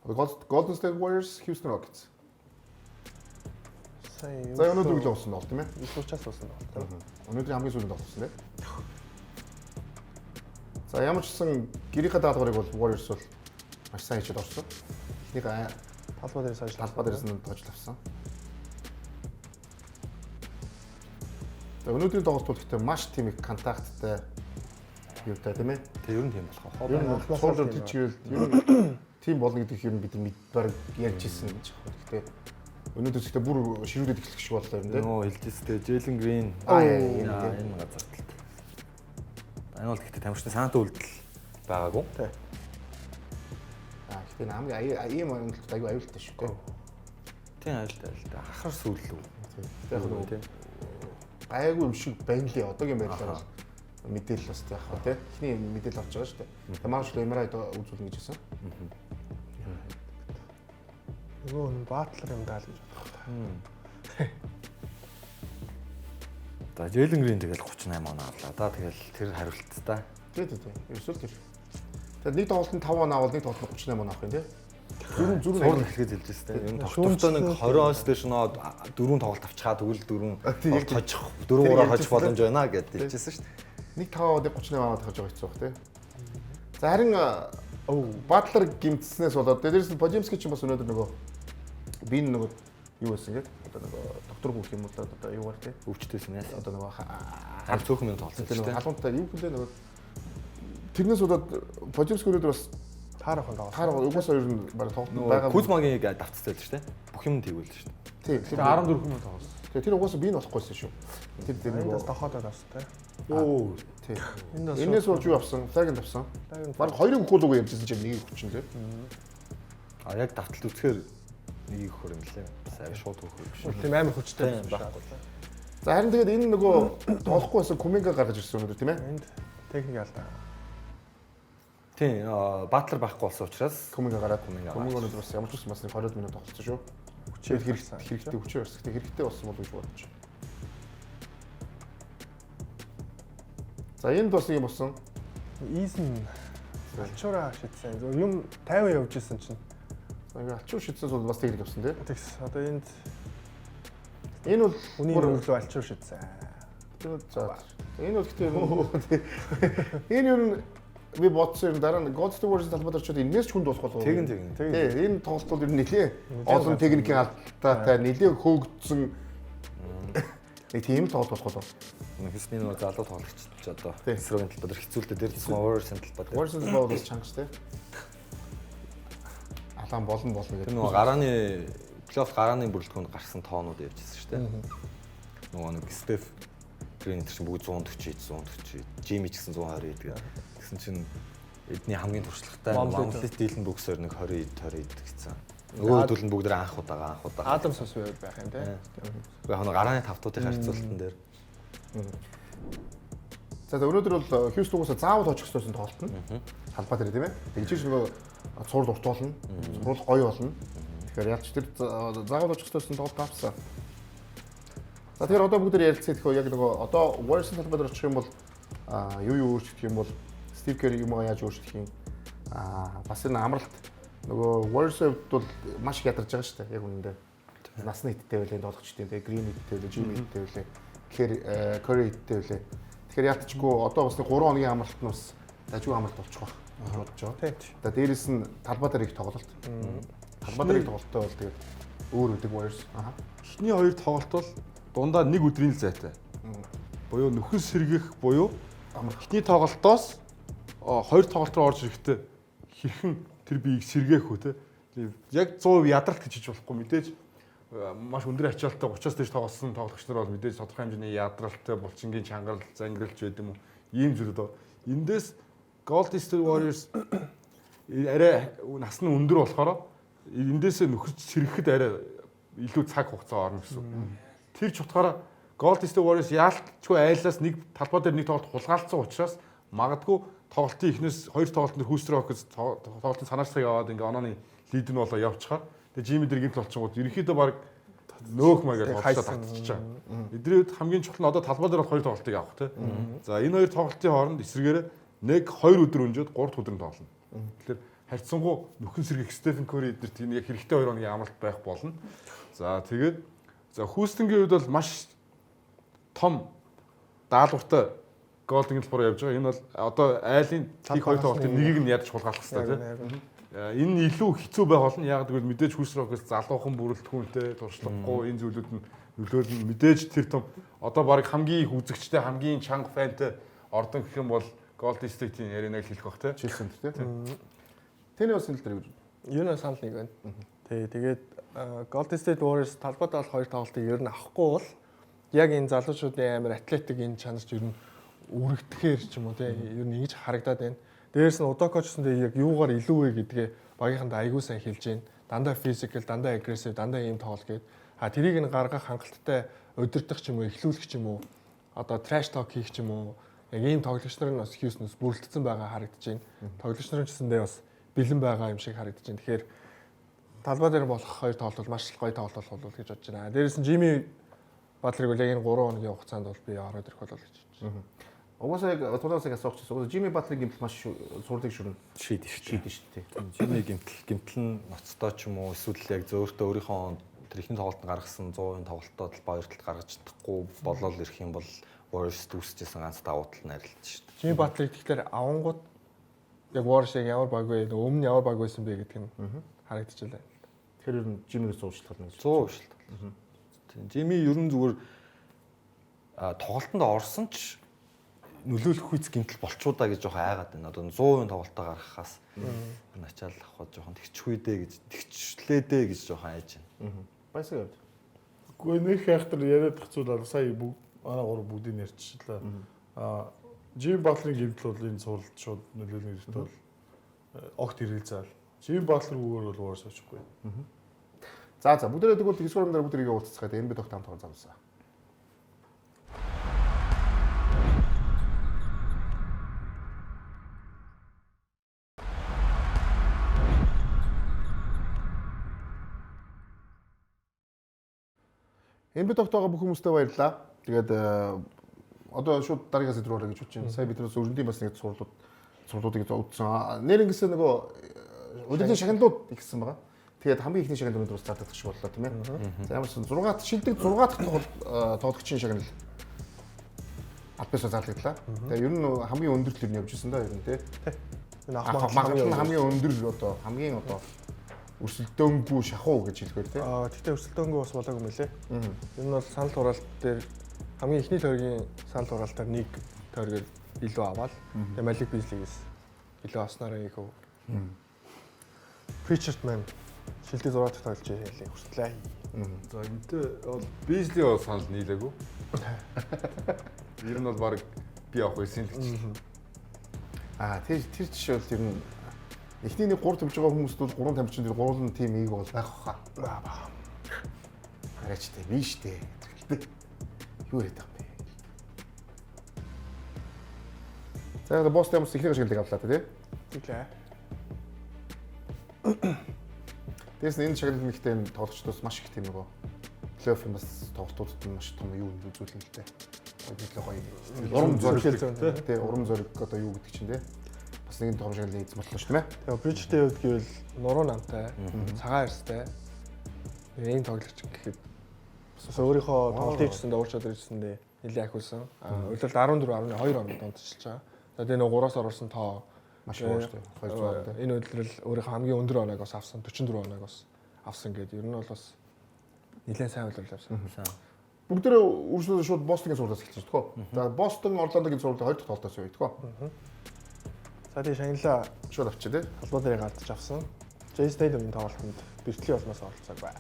Одоо Golden State Warriors, Houston Rockets. сая. За өнөөдөр өглөө болсон тоглолт тийм ээ. Их учраас болсон тоглолт. Өнөөдрийн хамгийн сүүлийн тоглолт тийм. За ямар ч гэсэн гэрийнхээ даалгаврыг бол Warriors бол маш сайн хийгээд орсон. Эхнийг Талбай дээрээс ажил. талбай дээрээс нь тоожл авсан. За өнөөдрийн тоглолт бол гэхдээ маш тийм их контакттай юутай тийм ээ. Тэгээ ер нь тийм болох аа. Ер нь суулж тийчгээл ер нь тийм болно гэдэг юм бид бараг ярьж ирсэн гэж байна. Гэхдээ өнөөдөр гэхдээ бүр ширүүдэд эхлэх шиг боллоо юм тийм. Нөө хэлжээстэй Jalen Green энэ газар талд. Энэ бол гэхдээ тамирчны саантай үйлдэл байгаагүй. Тий. Гэхдээ хамгийн ийм онолт аюу аюултай шүү дээ. Тийм аюултай. Ахар сүүл үү. Яг нь тийм. Гайгүй юм шиг байна лээ. Одоогийн байдлаар мэдээлэл бас яах вэ тий. Эхний мэдээлэл авч байгаа шүү дээ. Тэгээ маш л MRI үзүүлнэ гэж хэлсэн. Нөгөө нь Батлер юм даа л гэж бодлоо. За Jalen Green тэгэл 38 оноо авлаа. Да тэгэл тэр хариулттай. Тий. Ерөөсөө тэр. Тэгээд нэг тоглолтод 5 оноо авал нэг тоглолтод 38 оноо авах юм тий. Зүрх Суурл эхлэхэд хэлжээстэй. Ер нь тогтвортой нэг 20-оос дээш нөө 4 тоглолт авчихаа тэгвэл 4 хожих 4-3-аар хожих боломж байна гэд хэлжсэн шүү дээ. Нэг 5 аваад 38 аваад хаж байгаа хэцүү баг тий. За харин Батлер гимтснээс болоод дээрээс нь Божимский ч бас өнөөдөр нөгөө би нөгөө юу байсан гээд одоо нөгөө доктор гүөх юм бол одоо юугаар тий. Өвчтөөснээс Одоо нөгөө хал цөөхөн минут тоглосон шүү дээ. халуунтай юу гэлээ нөгөө тэрнээс болоод Божимский өнөөдөр бас Таарах нь тоглосон. таарах угаасаа ер нь бараг тоглолт байгаа. Кузмагийн давцтай л шүү дээ. Бүх юм тэгвэл шүү дээ. Тий. Тэгээ 14 хүн тоглосон. Тэгээ тэр угаасаа би нь болохгүйсэн шүү. Тэр Эндээс нөгөө тохиолдоод авсан тий. Оо тий. Эндээс Энээс болж юу авсан? Флагд авсан. Бараг хоёрын өгөх луг ярьжсэн чинь нэгийг өгч юм лээ. а яг давталт үзэхээр нэг их хөр юм лээ. Сайн шууд өгөх биш. тийм амар хүчтэй Тийм, байхгүй. За харин тэгээд энэ нөгөө тоглохгүй байсан Куменга гаргаж ирсэн өнөөдөр тийм ээ. Энд техник алдаа. Тийм Батлер байхгүй болсон учраас Куменга гараад Куменга Куменга өнөөдөр бас ямар ч бас нэг 20 минут тоглолцсон шүү. Хүчээр Хэрэгтэй хүчээр барьсан. Гэхдээ хэрэгтэй болсон болов уу гэж бодож. За энд бас юм болсон. Ийсэн алчуура шидсэн. Юм 50 явж исэн чинь. За ингээ алчуур шидсэн бол бас техник авсан тийм. Тэгс одоо энд Энэ бол хүний өглөө алчуур шидсэн. за энэ бол гэхдээ энэ юу би бодсон юм дараа нь God of War-ын талбайд очиод энэс ч хүнд болох болов уу? тэгин. Тий, энэ тоглолт бол ер нь нэлээ олон техникийн алдаатай, нэлээ хөөгдсөн нэг тийм тоглолт болох болов. Хэсний нөгөө залуу тоглогч одоо Тийм. эсрөгийн талбад хэцүүлдэг дээр Warriors-ын талбад. Warriors талбай бол чангас тий. Алаан болно Тэр гэдэг. нөгөө гарааны плей-офф гарааны бүрэлдэхүүнд гарсан тоонууд явжсэн шүү дээ. Нөгөө нэг Стеф Грин тэр чинь бүгд 140, Жими ч гэсэн 120 гэдэг. Тэгсэн чинь эдний хамгийн туршлагатай Монголын дийлэн бүксээр нэг 20 гэсэн. Нөгөө хэдүүл нь бүгд анх удаага. Адамс ус байх юм тий. Яг нэг гарааны тавтуудын харьцуултан дээр. За өнөөдөр бол Хьюстон-гоос заавал очих гэсэн тоглолт нь. Талбай дээр тийм ээ. Тэгж нөгөө цуур дурт болно. Цуур гоё болно. Тэгэхээр ялч тэр заавал очих гэсэн тоглолт авсан. За тэгэхээр одоо бүгд ярилцээ тэгэхээр яг нөгөө одоо Warriors-ын талбай дээр очих юм бол юу өөрчлөх юм бол Стив Кери юм яаж өөрчлөх юм. Бас энэ амралт нөгөө Warriors-д бол маш их ядарч байгаа шүү дээ. Яг үнэндээ. Насны хиттэй байлаа тоглогчдын тэгээ Green хиттэй байлаа, Jimmy хиттэй байлаа. Curry хиттэй байлаа. Тэгэхээр яалтчгүй одоо бас 3 хоногийн амралт нь бас дажгүй амралт болчих واخ бодож байгаа. Тийм. За дээрэс нь талбай дээр их тоглолт. Талбай дээр их тоглолттой бол тэгээд өөр үдэг Warriors. Эхний хоёр тоглолт бол дундаа нэг өдрийн л зайтай. Буюу нөхөн сэргэх буюу эхний тоглолтоос хоёр тоглолт руу орж ирэхдээ хэрхэн тэр биеийг сэргээх үү те. Яг 100% ядралт гэж хэлж болохгүй мэдээж маш өндөр ачаалттай 30-аас дээш тоглосон тоглогч нар бол мэдээж тодорхой хэмжээний ядралтай булчингийн чангарал зангиралч байд юм уу ийм зүйлүүд байна. Эндээс Golden State Warriors арай нас нь өндөр болохоор эндээсээ нөхөж сэргэхэд арай илүү цаг хугацаа орно гэсэн. Тэр ч утгаараа Golden State Warriors яалтчгүй айлаас нэг талбай дээр нэг тоглолт хулгайлцсан учраас магадгүй тоглолтын эхнээс хоёр тоглолт нэр Houston Rockets тоглолтын санаачлалыг аваад ингээ онооны лид нь болоо явчихаар тэгээ Jimmy дээр гинт болчихгоо ерөнхийдөө баг нөөх магээд хоолцоо татчихж байгаа. Эдний үед хамгийн чухал нь одоо талбай дээр бол хоёр тоглолтыг авах тий. За энэ хоёр тоглолтын хооронд эсрэгээр нэг 2 өдөр өнжөөд 3 дахь өдөр нь тоглоно. Тэгэхээр харьцангуй нөхөн сэргийх Стефен Curry эднэрт яг хэрэгтэй 2 хоногийн амралт байх болно. За тэгээд За Хьюстонгийн хувьд бол маш том даалгавартай Golden Globe явж байгаа. Энэ бол одоо айлын их хоёр тоглолтын нэгийг нь ядаж хулгайлах хэрэгтэй тийм. Энэ илүү хэцүү байх болно. Яг гэвэл мэдээж Хьюстонээс залуухан бүрэлдэхүүнтэй туршлагагүй энэ зүйлүүд нь нөлөөлнө. Мэдээж тэр том одоо баг хамгийн их үзэгчтэй хамгийн чанга фантай ордон гэх юм бол Golden State-ийн яринаг хэлэх бах тийм. Chelsea тийм. Тэний бас нэлээд гэж. Юу нэг санал нэг байна. Тэгээд Golden State Warriors талбайд бол хоёр тоглолтыг ер нь авахгүй бол яг энэ залуучуудын амар атлетик энэ чанарч ер нь үргэлдэхээр ч юм уу тийм ер нь ингэж харагдаад байна. Дээрээс нь Удоко ч гэсэндээ яг юугаар илүү вэ гэдгээ багийнханд аягүй сайн хэлж байна. Дандаа physical, дандаа aggressive, дандаа ийм тоглол гээд тэрийг нь гаргах хангалттай удирдах ч юм уу, эхлүүлэх ч юм уу, одоо trash talk хийх ч юм уу, яг ийм тоглогч нар нь бас Houston-с бүрэлдсэн байгаа харагдаж байна. Тоглогч нар ч гэсэндээ бас бэлэн байгаа юм шиг харагдаж байна. Тэгэхээр талбай дээр болох хоёр тоглолт бол маш гоё тоглолт болов гэж бодож байна. Дээрээс нь Jimmy Butler-ыг яг энэ 3 хоногийн хугацаанд бол би ороод ирэх болов гэж бодож байна. Угаасаа яг тулаасаа асуучихсан. Jimmy Butler-ийн гэмтэл маш сурлыг шүрэн шийдэж шийдэж шүү дээ. Жимми гэмтэл нь ноцтой ч юм уу эсвэл яг зөөртөө өөрийнхөө тэр ихний тоглолтод гаргасан 100% тоглолтод баяр талд гаргаж чадахгүй болол ирэх юм бол Warriors дүүсчихсэн ганц давуу тал нь арилж шүү дээ. Jimmy Butler тэгэхээр авангууд яг Warriors яг ямар баг вэ? Өмнө ямар баг байсан бэ гэдг нь харагдчихлаа. Тэгэхээр ер нь Jimmy-гээс зуршлах нь 100% шилдэг. Тийм. Жимми ер нь зүгээр тоглолтонд орсон ч нөлөөлөх үйц гэмтэл болчуудаа гэж жоохон айгаад байна. Одоо 100% тоглолтоо гаргахаас ачаал авахд жоохон тэгчихвээ дээ гэж тэгчлээ дээ гэж жоохон айж байна. Баясаа явд. Гэхдээ нэг хайхтар яриад хэцүү л сая манай гурав бүгдийг ярьчихлаа. Jimmy Butler-ийн гэмтэл бол энэ суралт шууд нөлөөлнө гэдэгт бол огт ирэлцээл. Jimmy Butler-гүйгээр бол Warriors очихгүй. За бүгдээрээ тэгвэл Discord дээр бүгдээрээ уулзцгаая. Энэ бид тогт хамт тоглосон. Энэ бид тогтоогоо бүх хүмүүстээ баярлалаа. Тэгээд одоо шууд дараагийн сэдв рүү орё гэж бодож байна. Сая биднээс өрөндийн бас нэг сурдлуудыг зөвдсөн. Нэр ингэсэн нөгөө удирдлагын шагналууд ихсэн байгаа. Тэгээд хамгийн ихний шагнал өнөөдрөөс зардагдах шиг боллоо тийм ээ. За ямар ч 6 шилдэг 6 дахь тоглогчийн шагнал Альбесо зарлагдлаа. Тэгээд ер нь хамгийн өндөр төлөв нь явж ирсэн да ер нь тий. Энэ хамгийн өндөр одоо хамгийн одоо өрсөлдөөнгүй шахуу гэж хэлэхээр тий. Тэгтээ өрсөлдөөнгүй бас болоогүй мөлий. Энэ бол санал хураалт дээр хамгийн ихний тойргийн санал хураалтаар нэг тойргээр илүү аваад тэгээ Malik Beasley-гээс илүү авснараа ийхүү. Richard Man шилдэг 6 дахь тоглож хэлээ хүртлээ. За энэтэй бол Beasley бол санал нийлээгүй. Ер нь бол баг би авах байсан л гэж. Тэр жишээ бол ер нь эхний нэг 3 тавьж байгаа хүмүүст бол 3 тамирчин дээр 3 тим ийг бол байх баха. Хараач дээ, биш дээ. Юу яриад байгаа юм бэ? За одоо босс ямс ихний шагналыг авлаа тий. Тэглээ. Дээрс нь энэ шагнал нэгтэй тоглогчдоос маш их тийм нөгөө плей-офф бас тоглолтуудад нь маш том юу үзүүлнэ л дээ. Урам зориг тий, урам зориг одоо юу гэдэг чинь тий. Бас нэг том шагналын эзэн боллоо шүү дээ. Тэгээ Bridge-тэй хувьд гэвэл нуруу намтай, цагаан арьстай. Ийм тоглогч гэхэд бас өөрийнхөө тоглолтын хийсэндээ ур чадвар хийсэндээ нэлээд ахиулсан. Үйлдэл 14.2 онд дундчилж байгаа. Тэгээд нэг 3-аас оруулсан тоо маш их шүү дээ. 200. Энэ үйлдэл өөрийнхөө хамгийн өндөр оноог бас авсан, 44 оноог бас авсан гэдэг. Ер нь бол бас нэлээд сайн үйлдэл авсан. Бүгдээ үргэлжлүүлэн шууд Бостонгийн сурлаас эхэлж байгаа тохоо. За Бостон Орландогийн сурлаа 2 дахь тоглолтоос юу тохоо. За тийм шагналаа Шууд авчи тий. холбоо дээр гардаж авсан. Jay Stadium-ийн тоглолтод бэртлийн улмаас оролцоог бай.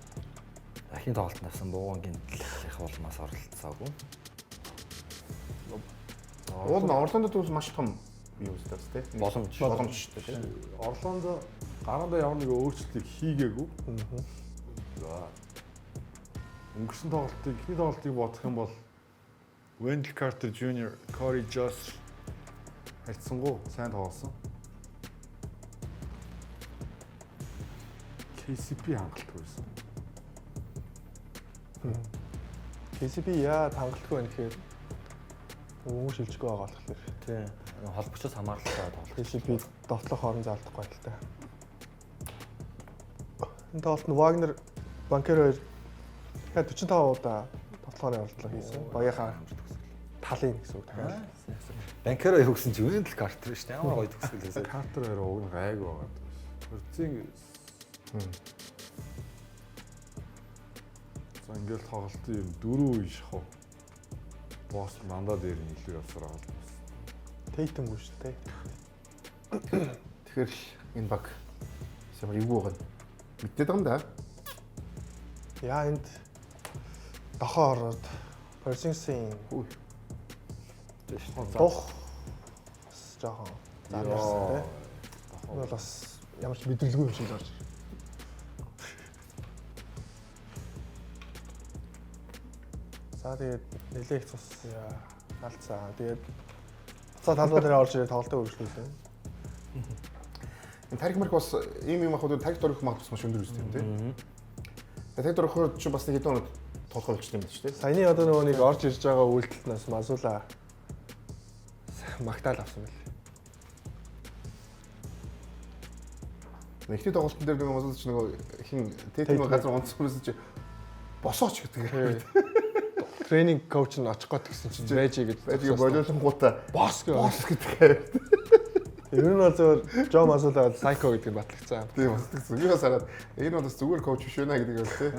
Дахин тоглолтод авсан бууган гинтлэх улмаас оролцоогүй. Уул нь Орландод бас маш том юу үстэй тий. Боломжтой тий. Орландо гараандаа ямар нэг өөрчлөлтийг хийгээгүй. За өнгөрсөн тоглолтыг ихний тоглолтыг бодох юм бол Wendell Carter Jr, Corey Jost харьцсангуу сайн тоглосон. KCP хангалттай байсан. KCP яа хангалтгүй байна гэхээр өнгө шилжгүй байгаа болохоор Тийм. Холбогчоос хамааралтай тоглох. KCP довтлох хорон заалдахгүй байлтай. Энэ тоглолт нь Wagner Банкер 2 дахиад 45 удаа тоглохоор явуулдлага хийсэн. Багийнхаа талын гэсэн үг дахиад. Банкеро юу гэсэн чи Wendell Carter шүү дээ. Ямар гоё төгсгөлөөсөө. Картер хараа уг нь гайг байгаа. Хөрцгийн за ингээл тоглолтын юм дөрөв шахав. Босс мандаа дээр нь илүү явсараа бол. Тейтэн үү шүү дээ. Тэгэхээр энэ баг ямар юу байгаа нь мэдээд байгаа юм да. Яа энд дохоо ороод Persians-ийн дох жоохон заамарсан тий. Энэ бол бас ямар ч мэдрэлгүй юм шиг л орж ирж. За тэгээд нэлээх цус алдсан. Тэгээд цаа талбай дээр орж ирээд тоглолтоо үргэлжлүүлээ. Энэ тарих марк бас ийм юм ахад тарих дөрөх магадлал маш өндөр үстэй юм тий. Тэгээд дөрөхөөр чи бас нэг хэдэн хоног тоглох болчихсон юм байна шүү дээ. Саяны одоо нөгөө нэг орж ирж байгаа үйлдэлтнээс Масула магтаал авсан байл. Эхний тоглолтын дээр нэг мозолч нөгөө хин тэтгэн газар онцгоос чи босооч гэдэг. Тренинг коуч нь очих гээд гисэн чинь байж гэж. Тэгээд болиулангуудаа босс гэдэг. Ер нь бол зөвөр Жо Масула сайко гэдэг нь батлагдсан. Тийм бас зүгээс хараад энэ бол зүгээр коуч биш байна гэдэг юм тий.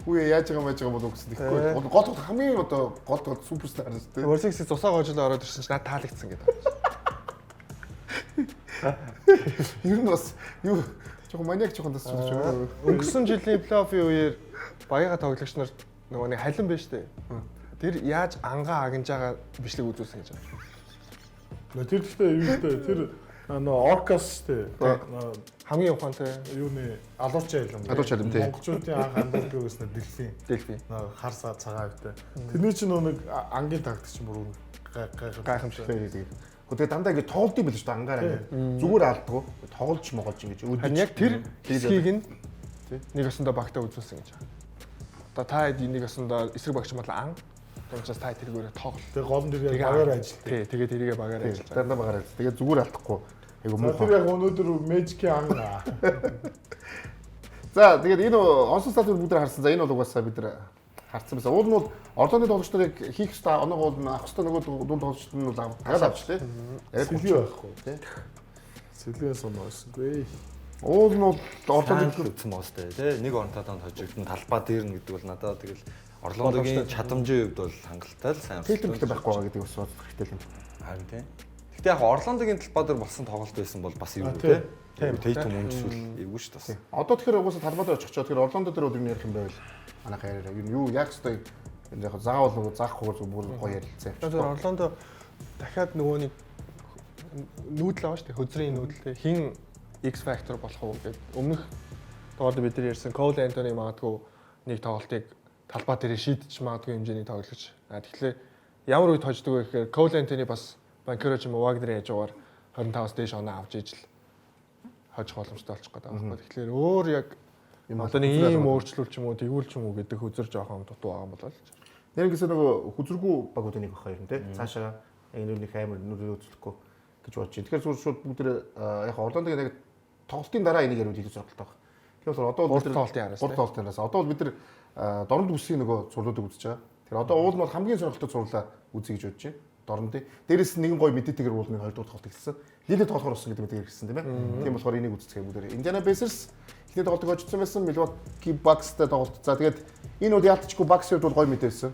Хүүе яаж байгаа болов гэсэн тэгэхгүй. Гол хамгийн одоо гол суперстаар шүү дээ. Өөрсдөө цусаа гоожлоо ороод ирсэн чинь надад таалагдсан гэдэг. Ер нь бас юу жоохон маниак жоохон тасч байгаа. Өнгөрсөн жилийн плей-оффын үеэр багийнхаа тоглогч нар нөгөө нэг халин байж тээ. Тэр яаж ангаа агнж байгаа бичлэг үзүүлсэн гэж байна. Тэр гэхдээ юу гэдэг тэр нөгөө Оркас тий. Хамгийн ухаантай Юуны алууч айлам. Алууч айлам тий. Монголчуудын анх хандлагыг өснө Дэлфи. хар цагаан автай. Тэрний чинь нэг ангийн тактик чинь бүр гайхамшиг. Тэгээд дандаа ингэ тоглолт юм биш үү ангаараа ингэ зүгээр алдгүй тоглож моголж ингэж Харин яг тэр хэсгийг нь нэг өсөндөө багтаа үзүүлсэн гэж байна. Одоо та нэг өсөндөө эсрэг багч бол ан. Тэгмчээс та тэргээрээ тоглол. Тэгээ гол нь тэргээ багаар ажилладаг. Тий, тэгээд тэрийгээ багаар ажиллаж. дандаа багаар ажиллаж. Тэгээд зүгээр алдахгүй. Айгу муу. Тэр яг өнөөдөр Magic-ийн ан. За тэгээд энэ онцлог статус бүгд харсан. За энэ бол угаасаа бид нар харсан байсан. Уул нь бол орлооны тоглогч нарыг хийх ёстой оног уул нь авах ёстой нөгөө дунд тоглогчд нь бол дагаад авчлаа. Яг Сэлгээ байхгүй тий. Сэлгээ соноосгүй. Уул нь бол орлооны төлөвсөн моостой тий. Нэг оронтой донд хожигдсон талбай дээр нь гэдэг бол надад тэгэл Орлондогийн чадамжийн хувьд бол хангалттай л сайн. Тэлбэртэй байхгүй байгаа гэдэг бас бодох хэрэгтэй юм. Харин тий. Гэтэ яг Орлондогийн талбай дээр болсон тоглолт байсан бол бас юу тий. Тэйтэн үндэсүүл эвгүй шүү дээ. Одоо тэгэхээр угаасаа талбай дээр очих чад тэгэхээр Орлондо дээр өөр юм ярих юм байвал манай хайраа юу яг хэвээр энэ яг заавал нөгөө заахгүй бүр гоё ярилцсан. Тэгэхээр Орлондо дахиад нөгөө нэг нүүдэл аваа шүү дээ. Хөзрийн нүүдэлтэй хин X factor болох уу гэдэг. Өмнөх тоглолтод бид нар ярьсан Cole Anthony магадгүй нэг тоглолтыг талбай дээр шийдэж магадгүй хэмжээний тоглогч. Тэгэхээр ямар үед хождог вэ гэхээр Cole Anthony бас Банкеро ч юм уу Wagner яаж яваар 25-аас дээш оноо авч ижил хожих боломжтой болчих гээд байгаа байхгүй. Тэгэхээр өөр яг одоо нэг ийм өөрчлөлт ч юм уу тэгвэл ч юм уу гэдэг хөзөр жоохон дутуу байгаа юм болоо л. Нэр гэсэн нөгөө хүзрэггүй багуудын нэг бах юм те. Цаашаа энэ нэг амар нүрээ үзүүлэхгүй гэж бодож байна. Тэгэхээр зүгээр шууд бүгд яг Орлондогийн яг тоглолтын дараа энийг ярил хийх зорилготой байна. Тэгэхээр одоо бол бид тоглолтын араас одоо бол бид нар дорнд үсгийн нөгөө зурлуудыг үзэж байгаа. Тэгэхээр одоо уул нь бол хамгийн сонирхолтой зурлаа үзье гэж бодож байна. Дорндын. Дээрээс нь нэгэн гоё мэдээтэйгэр уулын 2 дугаар тоглолт эхэлсэн. Лилэд тоглохоор болсон гэдэг мэдээ ирсэн тийм ээ. Тийм болохоор энийг үзцгээе бүгд. Indiana Pacers эхний тоглолтыг очсон байсан. Milwaukee Bucks-тай тоглолт. За тэгээд энэ бол яалтчгүй Bucks-д бол гоё мэдээ байсан.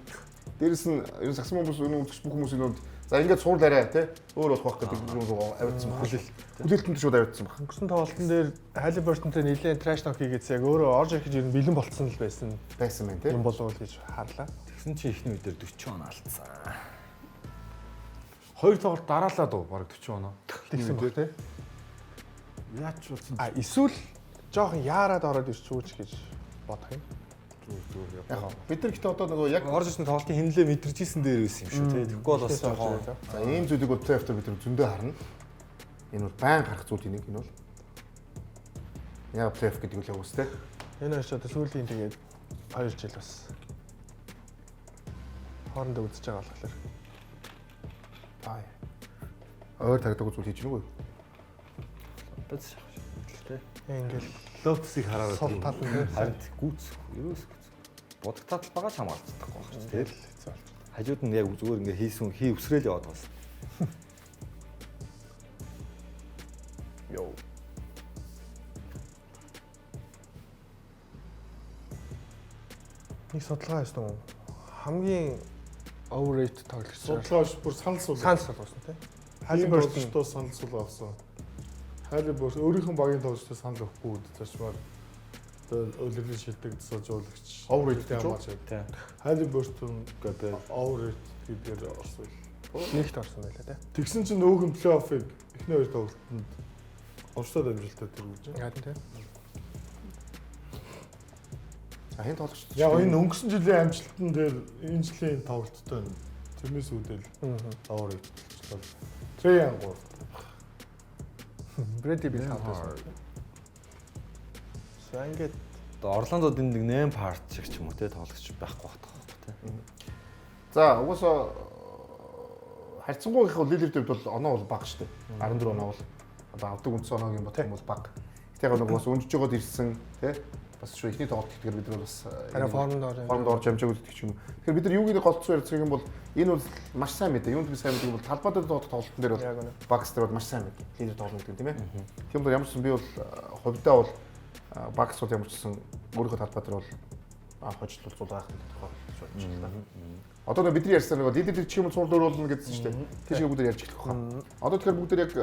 Дээрээс нь энэ сагсан хүмүүс өнөө үзэгч бүх хүмүүс энэ за ингээд суул арай тий өөр болох байх гэдэг рүү авирцсан баг. Хүлээлтэнд шууд авирцсан баг. Өнгөрсөн тоглолтын дээр Halliburton-тэй нэлээд trash talk хийгээдс яг өөрөө орж ирэх ер нь бэлэн болцсон л байсан байна тий. юм болов уу гэж харлаа. Тэгсэн чи ихний үедэр 40 он алдсан. Хоёр тоглолт дараалаад уу баг 40 оноо. Тэгсэн баг тий. Яаж ч утсан. Эсвэл жоохон яарад ороод ирчихүүч гэж бодох юм. Яг бид нар гэхдээ одоо нөгөө яг Орж ирсэн тоглолтын хинлээ мэдэрчсэн дээр байсан юм шүү тий. Тэгэхгүй бол бас жоохон за ийм зүйлийг бол плей-офф дээр бид нар зөндөө харна. Энэ бол байн гарах зүйл нэг энэ бол. Яг плей-офф гэдэг үл явуус тий. Энэ хоёр ч одоо сүүлийн тэгээд 2 жил бас хоорондоо үзэж байгаа болохоор Аа. Өөр тагдаг зүйл хийж нүгөө. одоо тий. ингээл Лоптсыг хараад сул тал нь харин гүц ерөөс Будагтаад л байгаа ч хамгаалцдаггүй байна шүү дээ. Хажууд нь яг зүгээр ингээ хийсэн хий өсрөөл яваад байна. Йоо. Нэг судалгаа хийсэн юм. Хамгийн overrated тоглогч. Судлаач бүр санал сул. Санал болсон тийм. Halliburton санал сул авсан. Halliburton өөрийнх нь багийн тоглогчтой санал өгөхгүй цаашмаар өлөглөж шилдэгдсэн жуулагч. Overrated ямаач. Тийм. Halliburton гэдэг overrated гэдгээр орсон. Нэгт орсон байлаа тийм. Тэгсэн чинь нөөхөн плей-оффыг эхний хоёр тоглолтод онцлог амжилттай тэргүүлж байна. Яагаад тийм. Хин тоглогч. Яг энэ өнгөрсөн жилийн амжилтан дээр энэ жилийн тоглолттой байна. Тэрнээс үүдэл overrated бол Trae Young 3. Брэди би тавтасан. За ингээд Орландод энэ нэг 8 парт шиг ч юм уу те тоглогч байхгүй байхгүй те. За угаасаа харьцангуйх лидерүүд бол оноо бол бага шүү дээ. 14 оноо бол одоо авдаг үндсэн оноогийн бодох юм бол бага. Тэгэхээр нэг бас өнжиж жогод ирсэн тий бас шүү ихний тоглолт гэхээр бид нар бас формд орж амжаагүй гэдэг ч юм. Тэгэхээр бид нар юуг нэг голцсон ярьцгийг юм бол энэ бол маш сайн мэдээ. Юунд би сайн мэдээ юм бол талбай дээр тоглолтын дээр бол багс дээр бол маш сайн мэдээ. Лидер тоглолт гэдэг тийм ээ. Тийм бол ямар ч би бол хувьдаа бол багсууд ямар ч гэсэн өөрийнхөө талбай дээр бол хожил зулгаах гэдэг тохиолдол шүү дээ. Одоо нэг бидний ярьсан нэг лидер чих юм цуур дөр болно гэдсэн шүү дээ. Тэр шиг бүгд ярьж эхлэх واخа. Одоо тэгэхээр бүгд яг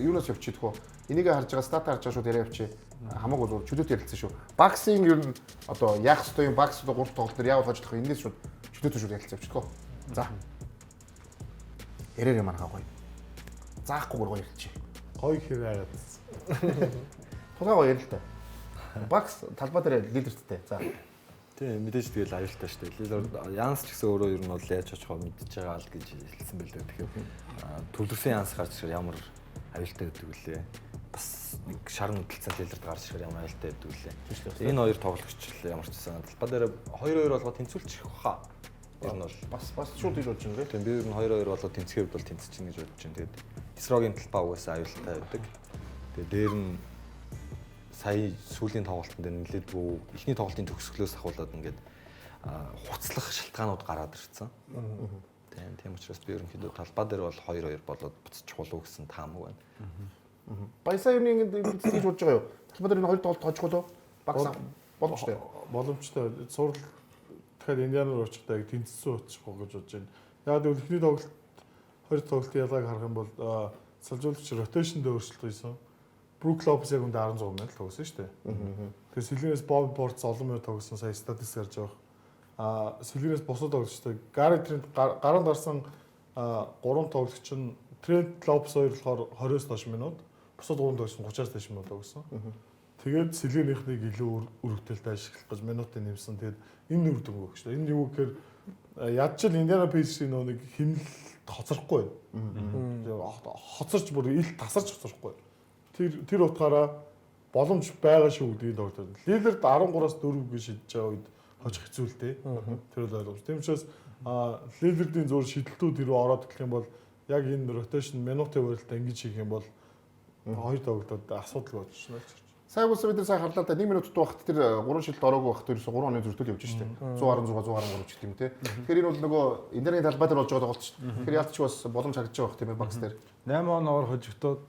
юунаас явчих вэ? Энийг харж байгаа стат харж байгаа шүү яриа явчих. Хамаагүй зур чөлөөт ярилцсан шүү. Баксинг ер нь одоо яах ёстой юм бакс одоо 3 тоглолт дээр яавал хожих вэ? Эндээс шууд чөлөөт шүү ярилцсан явчих гоо. За. Ярээр маань хаа гоё. Заахгүйгээр гоё ярьчих. Гоё хэрэг агаад. Тулгаа гоё ярил л та. Бакс талбай дээр лидертэй. За. Тийм мэдээж тэгэл аюултай шүү дээ. Лидер Янс ч гэсэн өөрөө ер нь бол яаж очихоо мэдчихэж байгаа л гэж хэлсэн байлээ. Тэгэхээр төвлөрсөн Янс гарч ирэх ямар аюултай гэдэг үлээ. Бас нэг шар нүдэлцэн лидерд гарч ирэх ямар аюултай гэдэг үлээ. Энэ хоёр тоглогч л ямар ч гэсэн талбай дээр 2-2 болгоод тэнцүүлчих واخа. Ер нь бол бас шууд иж болж байна тийм би ер нь 2-2 болоод тэнцэхээр бол тэнцэж чинь гэж бодож байна. Тэгээд Тисрогийн талбай угаасаа аюултай байдаг. Тэгээд дээр нь сая сүүлийн тоглолтын дээр нэлээдгүй эхний тоглолтын төгсгөлөөс ахуулаад ингээд хуцлах шалтгаанууд гараад ирсэн. Тийм учраас би ерөнхийдөө талбай дээр бол 2-2 болоод буцчих болов гэсэн таамаг байна. Баясаа юу нэг ингэж болж байгаа юу? Талбай дээр энэ хоёр тоглолт хожих уу? Багс боломжтой. Боломжтой. Сурал тэгэхээр Индианаар очихдаа яг тэнцсэн очих гэж бодож байна. Яг л эхний тоглолт хоёр тоглолтын ялгааг харах юм бол салжуулагч ротейшнд өөрчлөлт хийсэн. Брук Лопес яг үндэ 16 минут тогсон шүү дээ. Тэгэхээр Сэлгэнээс Боб Портс олон минут тогсон сая статистик гарч байгаа. Сэлгэнээс босоод тоглогчтой Гари Трент гараанд гарсан 3 тоглогч нь Трент Лопес хоёр болохоор 20-с доош минут, босоод 3 тоглогч нь 30-аас дээш минут тогсон. Тэгээд Сэлгэнийхнийг илүү өргөдөлтэй ашиглах гэж минутыг нэмсэн. Тэгээд энэ үр дүн өгч шүү дээ. Энэ юу гэхээр ядчил Индиана Пейсерийн нэг хэмнэл хоцрохгүй байна. Хоцорч бүр ил тасарч хоцрохгүй. Тэр утгаараа боломж байгаа шүү гэдгийг тогтоод. Лидерд 13-аас 4-г шидэж байгаа үед хожих хэцүү л дээ. Тэр бол ойлгомж. Тийм учраас лидердийн зур шидэлтүүд хэрэг ороод ирэх юм бол яг энэ ротейшн минутын хугацаанд ингэж хийх юм бол хоёр тоглолтод асуудал болж байна. Сайн үс бид нар сайн харлаа да 1 минутт багт тэр 3 шилд ороогүй багт ерөөсө 3 оны зөртөл явж штэ 116 113 ч гэдэг юм те. Тэгэхээр энэ бол нөгөө интернет талбай дээр болж байгаа тоглолт шүү. Тэгэхээр яалт ч бас боломж харагдаж байгаа тийм ээ багс дээр. 8 оноор хожигдоод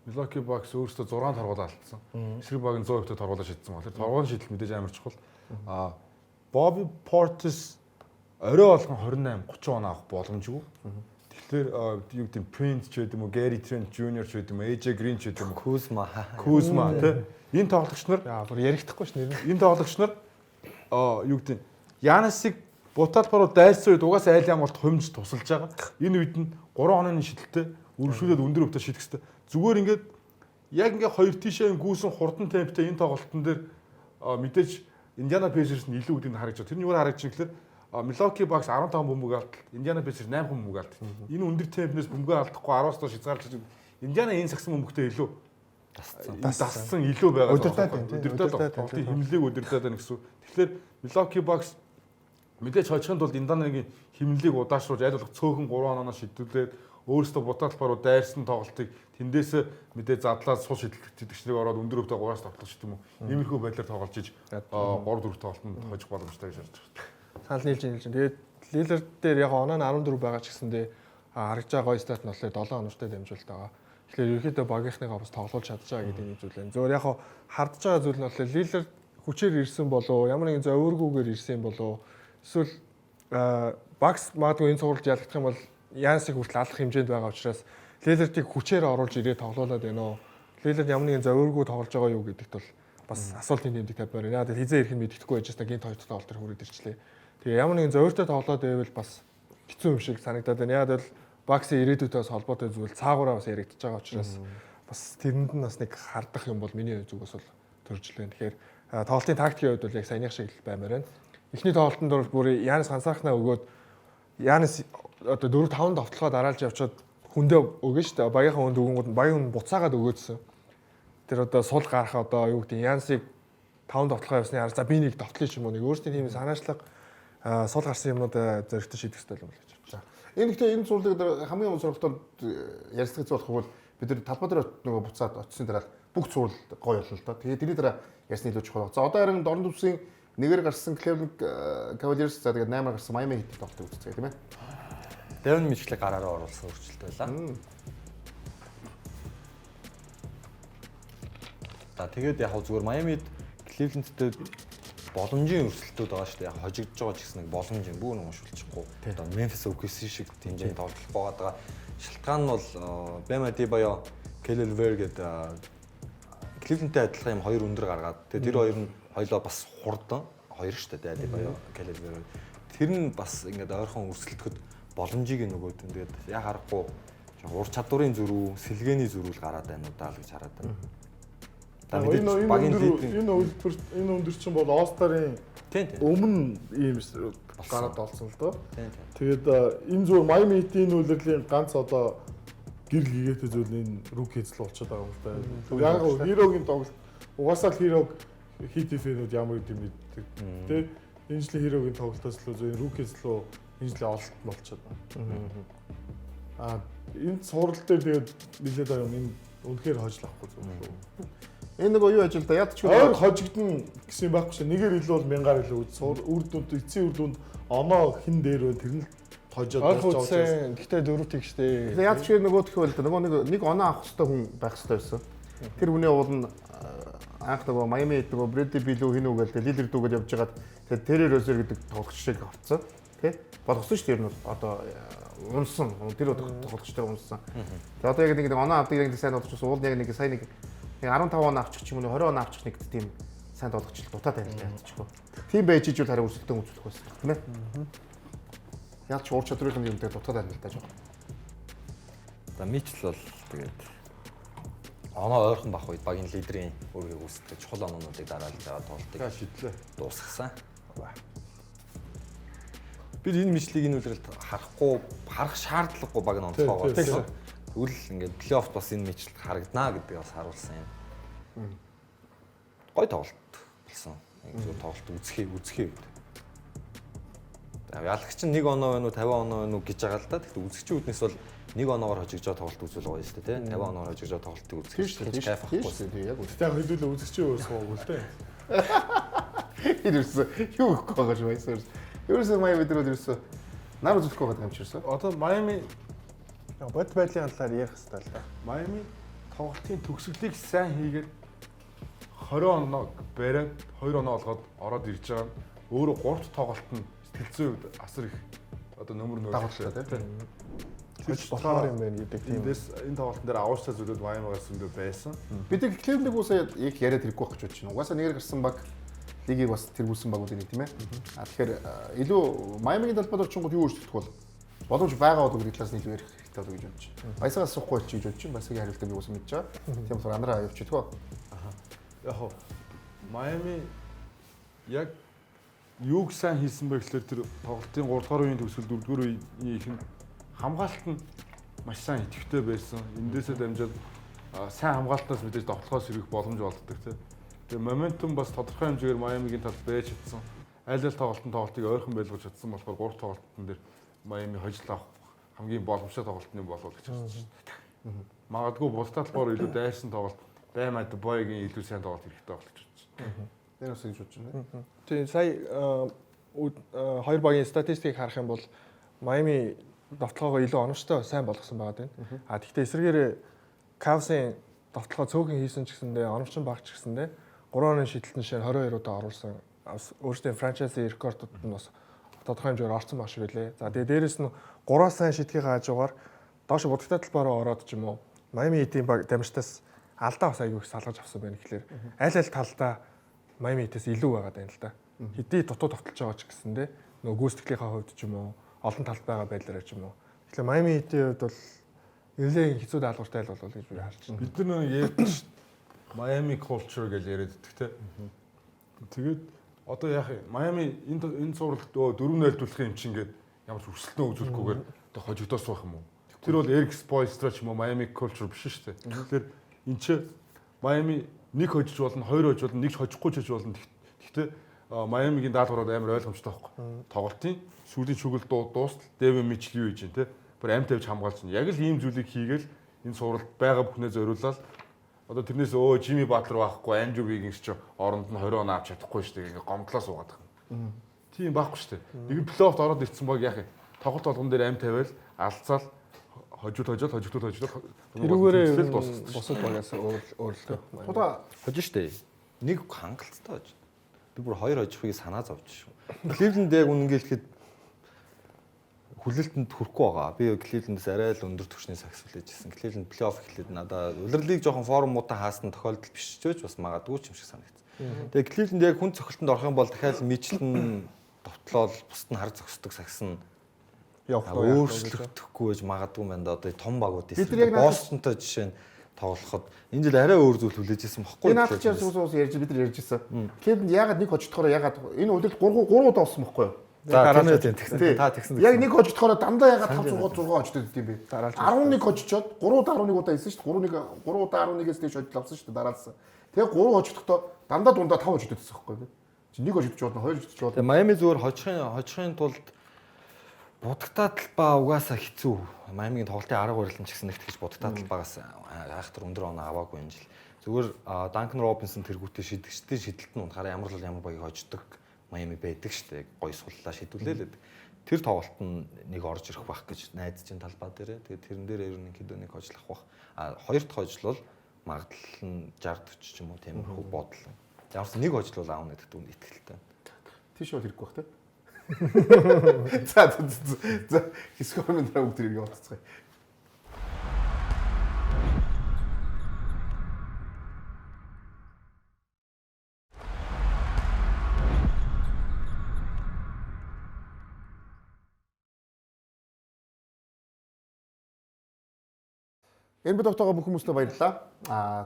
Milwaukee Bucks өөрөөсөө 6 торгуулаа алдсан. Эсрэг баг нь 100% торгуулаа шидсэн байна. Тэр торгуулын шийдэл мэдээж амар чухал. Bobby Portis орой болгон 28 30 он авах боломжгүй. Тэгэхээр юу гэдэг нь Prince ч гэдэг юм уу, Gary Trent Jr ч гэдэг юм уу, AJ Green ч гэдэг юм уу, Kuzma тий. Энэ тоглогч нар бүр ярихдаггүй ш нэр. Энэ тоглогч нар юу гэдэг нь Янасыг Буталбаруу дайсан үед угаасаа айл ямарт хумж тусалж байгаа. Энэ үед нь 3 оны шидэлтэй үргэлжлүүлээд өндөр өвтө шидэх хэрэгтэй. Зүгээр ингээд яг ингээ хоёр тишээ гүйсэн хурдан темптэй энэ тоглолтын дээр мэдээж Индиана Пейсерс нь илүү үдийг харагдаж байна. Тэрний юу харагдаж байна гэхээр Milwaukee Bucks 15 бөмбөг алдтал, Индиана Пейсерс 8 бөмбөг алдтал. Энэ өндөр темпнээс бөмбөг алдахгүй 10-аас доош хязгаарлаж Индиана энэ сагсан бөмбөгтэй илүү дассан илүү байгаа. Өдөртөө тоглолтын хэмнэлийг өдөртөө байна гэсэн. Тэгэхээр Milwaukee Bucks мэдээж хожихын тулд Индианагийн хэмнэлийг удаашруулж айл болох цөөхөн 3 оноос шийдвэрлээд өөрсдөө бутаалбаруу дайрсан тоглолтыг тэндээсээ мэдээ задлаад сул шидэлтэгчдэрийг ороод өндөр өвтэй гураас тоглох ч юм уу. Иймэрхүү байдлаар тоглож иж 3 4 тоглолтод хожих боломжтой гэж харж байна. Санал нийлж байна. Тэгээд Лилерд дээр яг оноо нь 14 байгаа ч гэсэндээ харагдж байгаа гоё стат нь болохоор 7 оновчтой дамжуулалт байгаа. Тэгэхээр ерөөхдөө багийнхныгаа бас тоглуулж чадж байгаа гэдэг нэг зүйл байна. Зөвөр яг хардж байгаа зүйл нь болохоор Лилерд хүчээр ирсэн болоо ямар нэгэн зовиргүйгээр ирсэн болоо эсвэл багс магадгүй энэ цувралд ялгах юм бол Янсыг хүртэл алах хэмжээнд байгаа учраас Лилердийг хүчээр оруулж ирээд тоглуулад байна уу? Лилерд ямар нэгэн зовиргүй тоглож байгаа юу гэдэгт бол бас асуултын тэмдэг тавьмаар байна. Яг хизээ ирэх нь мэдэхгүй байж та гинт хоёр дахь тоглолт төр хүрээд ирчлээ. Тэгээ ямар нэгэн зовиртой тоглоод байвал бас хэцүү юм шиг санагдаад байна. Яг л багсын ирээдүйдээс холбоотой зүйл цаагаараа бас яригдчихэж байгаа учраас бас тэрэнд нь бас нэг хардах юм бол миний зүгээс бол төрж лээ. Тэгэхээр тоглолтын тактикийн хувьд бол яг саяных шиг баймаар байна. Эхний тоглолтод бол бүр Янис ганцаархнаа өгөөд Янис одоо 4-5 довтлохоо дараалж явчаад хүндээ өгнө шүү дээ. Багийнхаа хүнд өгөнгүүд нь багийн хүн буцаагаад өгөөдсөн. Тэр одоо сул гарах одоо юу гэдэг Янсыг 5 довтлохоо явсны арга за би нэг довтлоо ч юм уу нэг өөрсдийн тийм санаачлага сул гарсан юмнууд зөрөгтэй шийдэх хэрэгтэй юм л гэж байна. Энэ гэхдээ энэ зүйлийг хамгийн гол сонирхолтой ярилцлага зөөлөх бол бид нар талбай дээр нөгөө буцаад очисын дараа бүх зүйл гоё болно л доо. Тэгээд тэрний дараа ярьсны илүү чухал. За одоо харин Дорн төвсийн нэгээр гарсан Cleveland Cavaliers за тэгээд 8-аар гарсан Miami Heat тоглолтыг үзчихъя тийм ээ. Devon Mitchell-ийг гараараа оруулсан өөрчлөлт байлаа. За тэгээд яг зүгээр Miami-д Cleveland-тэй боломжийн өрсөлтүүд байгаа шүү дээ. Яг хожигдж байгаа ч гэсэн нэг боломж юм бүү нэг уншуулчихгүй. Одоо Memphis OKC шиг тэмцээнд тоглох байгаа. Шалтгаан нь бол Bam Adebayo, Kelly Oubre гэдэг Cleveland-тэй адилхан юм хоёр өндөр гаргаад тэгээд тэр хоёр нь хоёлоо бас хурдан хоёр шүү дээ Adebayo, Kelly Oubre. Тэр нь бас ингээд ойрхон өрсөлдөхөд боломжийг нөгөө тэгээд яг харахгүй ур чадварын зөрүү, сэлгээний зөрүүл гараад байна уу даа л гэж хараад байна. Энэ өндөр чинь бол All-Star-ын өмнө ийм гараад олсон л доо. Тэгээд энэ зүгээр Miami Heat-ийн үйлрлийн ганц одоо гэр хийгээтэй зүйл энэ rookie эзэл болчиход байгаа юм байна. Яг Hero-гийн тоглолт угаасаа л Hero Heat фэнүүд ямар гэдэм мэддэг. Тэ энэ жилийн Hero-гийн тоглолтоос л зөв rookie эзэл энэ жилийн ололт болчиход байна. Энэ сурал дээр тэгээд нэлээд байгаа юм энэ үнэхээр хожил авахгүй зүйл. Энэ нэг юу ажил да яд ч өөр хожигдно гэсэн юм байхгүй шээ. Нэгээр илүү бол мянгаар илүү үр дүнд эцсийн үр дүнд оноо хин дээр вэ тэр нь хожоод болж байгаа учраас. Гэхдээ дөрөв тэгштэй. Тэгээ яд ч нөгөө төхөөл да нөгөө нэг оноо авах хэрэгтэй хүн байх хэрэгтэй байсан. Тэр хүний уул нь анх нөгөө Miami нөгөө Bradley Beal хин үгээл лидер дүүгээд явж байгаад тэгээд Terry Rozier гэдэг тоглогчийг авцсан. Тэ болгосон шүү дээ. Тэр нь одоо унсан. Тэр тоглогчтой унсан. Тэгээд одоо яг нэг оноо авдаг яг сайн болгочихсон. Уул яг нэг сайн нэг 15 он авчих ч юм уу 20 он авчих нэг тийм сайн тоглогч дутаад байна л яалтчихгүй. Тийм байж ижил хараа өрсөлдөөн үзүүлэх байсан тийм ээ. Яаж ч уур чадварын юмтай дутаад байна л да жоо. За Mitchell бол тэгээд оноо ойрхон бах үед багийн лидерийн өөрийг үүсгэх чухал оноонуудыг дараалж байгаа тоглолтыг шийдлээ. Дуусгасан. Бид энэ Mitchell-ийг энэ үлрэлт харах шаардлагагүй баг нь онцлогоо болсон. Үл ингээд плей-офф бас энэ Mitchell харагдана гэдэг бас харуулсан юм. Гой тоглолт болсон. Зүгээр тоглолт үзэхээ. Ялагч нь 1 оноо байна уу 50 оноо байна уу гэж байгаа л да. Тэгтээ үзэгчийн үднэс бол 1 оноогоор хожигдж байгаа тоглолт үзүүл гоё шүү дээ, тий. 50 оноогоор хожигдж байгаа тоглолтыг үзэх чинь кайф авахгүй. Яг үгүй. Яг хэдүүлээ үзэгчийн өөрсгөө үгүй л дээ. Ирсэн юу гэх байгаа юм байсан. Ерөөсөө Miami дээр ерөөсөө нар үзүүлэх байгаа юм чирсэн. Одоо Miami бод байдлын талаар ярих хэрэгтэй л да. Miami тоглолтын төгсгөлийг сайн хийгээд 20 оноо бариад 2 оноо олгоод ороод ирж байгаа нь өөрөө 3 тоглолт нь сэтгэлзэн үед асар их одоо нөмөр дагуултай тийм. Болохоор юм байна гэдэг тийм. Эндээс энэ тоглолтын дээр авууштай зүйлүүд Miami-гаас зөндөө байсан. Бид Cleveland-ийг уусаа яг яриад хэрэггүй байх гэж бодож байна. Угаасаа нэгээр гарсан баг лигийг бас тэргүүлсэн багуудын нэг тийм ээ. Тэгэхээр илүү Miami-гийн талбайд орчингууд юу өөрчлөгдөх бол боломж байгаа бол гэдэг талаас нь илүү ярих хэрэгтэй болов гэж бодож байна. Баясагаас суухгүй болчих гэж бодож байна. Баясагийн хариултыг би уусаа мэдж байгаа. Тийм болохоор анараа явчих төгөө. Яг хоо Miami яг юуг сайн хийсэн бэ гэхээр тэр тоглолтын 3 дугаар үеийн төгсгөл 4 дугаар үеийн ихэнд хамгаалалт нь маш сайн идэвхтэй байсан. Эндээсээ дамжаад сайн хамгаалтаас мэдээж тоглохоос ирэх боломж олддог тийм. Тэгээ моментум бас тодорхой хэмжээгээр Miami-гийн талд байж чадсан. Аль аль тоглолтын тоглолтыг ойрхон байлгаж чадсан болохоор 3 тоглолтын дээр Miami хожил авах хамгийн боломжтой тоглолтны болов гэж хэлсэн шүү дээ. Магадгүй бусдад талбар илүү дайсан тоглолт баймад боёгийн илүү сайн тоглолт хэрэгтэй болох гэж байна. Энэ бас ингэж бодож байна. Тийм сая хоёр багийн статистикийг харах юм бол Майами довтлогоо илүү оновчтой сайн болгосон байгаа тийм. А тэгвэл эсвэргээрээ Cavs-ийн довтлогоо цөөхөн хийсэн ч гэсэндээ оновчин баг ч гэсэндээ 3 оны шидэлтэн шир 22 удаа оруулсан. Өөрсдийн франчайзи рекордууд нь бас тодорхой хэмжээгээр орсон баг шиг үлээ. За тэгээ дээрэс нь 3 сайн шидхийг хаажгаар доош будагтай талбаараа ороод ч юм уу Майами Heat-ийн баг дамжтаас алдаа бас айгүй их салгаж авсан байна гэхлээр аль аль талдаа Майами Heat-ээс илүү байгаа даа л да. Хэдий дутуу товтолж байгаа ч гэсэндээ нөгөө гүйцэтгэлийнхаа хувьд ч юм уу олон талт байгаа байдлаараа ч юм уу. Тэгэхээр Майами Heat-ийн хувьд бол нэлээд хэцүү даалгавартай л болов гэж би харж байна. Бид нар ярьдаг шүү дээ. Miami culture гэж яриад байдаг те. Тэгээд одоо яах юм? Miami энэ цувралд 4-0 дүүлэх юм чинь ингээд ямар ч өрсөлдөө үзүүлэхгүйгээр одоо хожигдоос байх юм уу? Тэр бол Eric Spoelstra ч юм уу Miami culture биш шүү дээ. Тэгэхээр энэ чи Miami нэг хожиж болно, хоёр хожиж болно, нэг хожихгүй ч хожиж болно. Гэхдээ Miami-гийн даалгаврууд амар ойлгомжтой байхгүй. Тоглолтын сүүлийн шүгэл дуустал Devin Mitchell юу хийж дээ те. Бүр амт тавьж хамгаалж байна. Яг л ийм зүйлийг хийгээл энэ цувралд байгаа бүхнээ зориулаад одоо тэрнээс Jimmy Butler байхгүй, Andrew Wiggins ч оронд нь 20 он авч чадахгүй шүү дээ. Ингээ гомдлоо суугаад байна. Тийм байхгүй шүү дээ. Нэг нь плей-оффт ороод ирсэн баг яах юм? Тоглолт болгон дээр амт тавиал алцаал хожигдууд тэрүүгээрээ бусад багаас өөрлөлтөө. Тудаа хожиж штэ. Нэг хангалттай хож. Би бүр хоёр хожихыг санаа зовж шүү. Кливленд яг үнэнгээ хэлэхэд хүлээлтэнд хүрэхгүй байгаа. Би Кливлендээс арай л өндөр түвшний сагс хүлээж ирсэн. Кливленд плей-офф эхлээд надаа улирлыг жоохон форумуудаа хаасан тохиолдол биш ч гэж бас магадгүй ч юм шиг санагдсан. Тэгээ Кливленд яг хүн цохилтонд орох юм бол дахиад Мичлэн довтлол бусд нь хар зогсдог сагс нь өөрчлөгдөхгүй байж магадгүй юм байна. Одоо том багууд эсвэл Бостонтой жишээ нь тоглоход энэ жил арай өөр зүйл хүлээж ирсэн бохгүй. Энэ наадах чаас уус ярьж бид нар ярьж ирсэн. Кливленд ягаад нэг хожигдохоор ягаад энэ удирд 3 удаа болсон бохгүй юу? За тэгсэн. Яг нэг хожигдохоор дандаа ягаад 5 6 хожигдод идэв юм бэ? 11 хожичоод 3-11 удаа исэн шүү дээ. 3 удаа 11-ээс дээш хожил авсан шүү дээ дараалсан. Тэгээ 3 хожигдохдоо дандаа дундаа 5 хожигдод исэн байхгүй юу? Чи нэг хожигдож болно, хоёр хожигдож болно. Тэгээ Майами зүгээр хожихын тулд будагтаа талбай угаасаа хэцүү. Майамигийн тоглолтын арга барил нь ч гэсэн нэгт гэж будагтаа талбайгаас айхтар өндөр оноо аваагүй энэ жил. Зүгээр Данкан Робинсон тэргүүтээ шидэгчдийн шидэлт нь унахаар ямар багийг хождог Майами байдаг штэ. Гоё суллаа шидүүлээлээд тэр тоглолт нь нэг орж ирэх байх гэж найдаж чинь талбай дээрээ. Тэгээ тэрэн дээр ерөнхийдөө нэг хожлох байх. Хоёр дахь хожлол магадлал нь 60 40 ч юм уу тиймэрхүү бодол. Ямарс нэг хожлол аавна гэдэгт үнд итгэлтэй. Тийш бол хэрэггүй бах те. За хэсгөөмөн дараа бүгд иргээ болцгоё. NBA тогтоогоо бүх хүмүүстээ баярлалаа.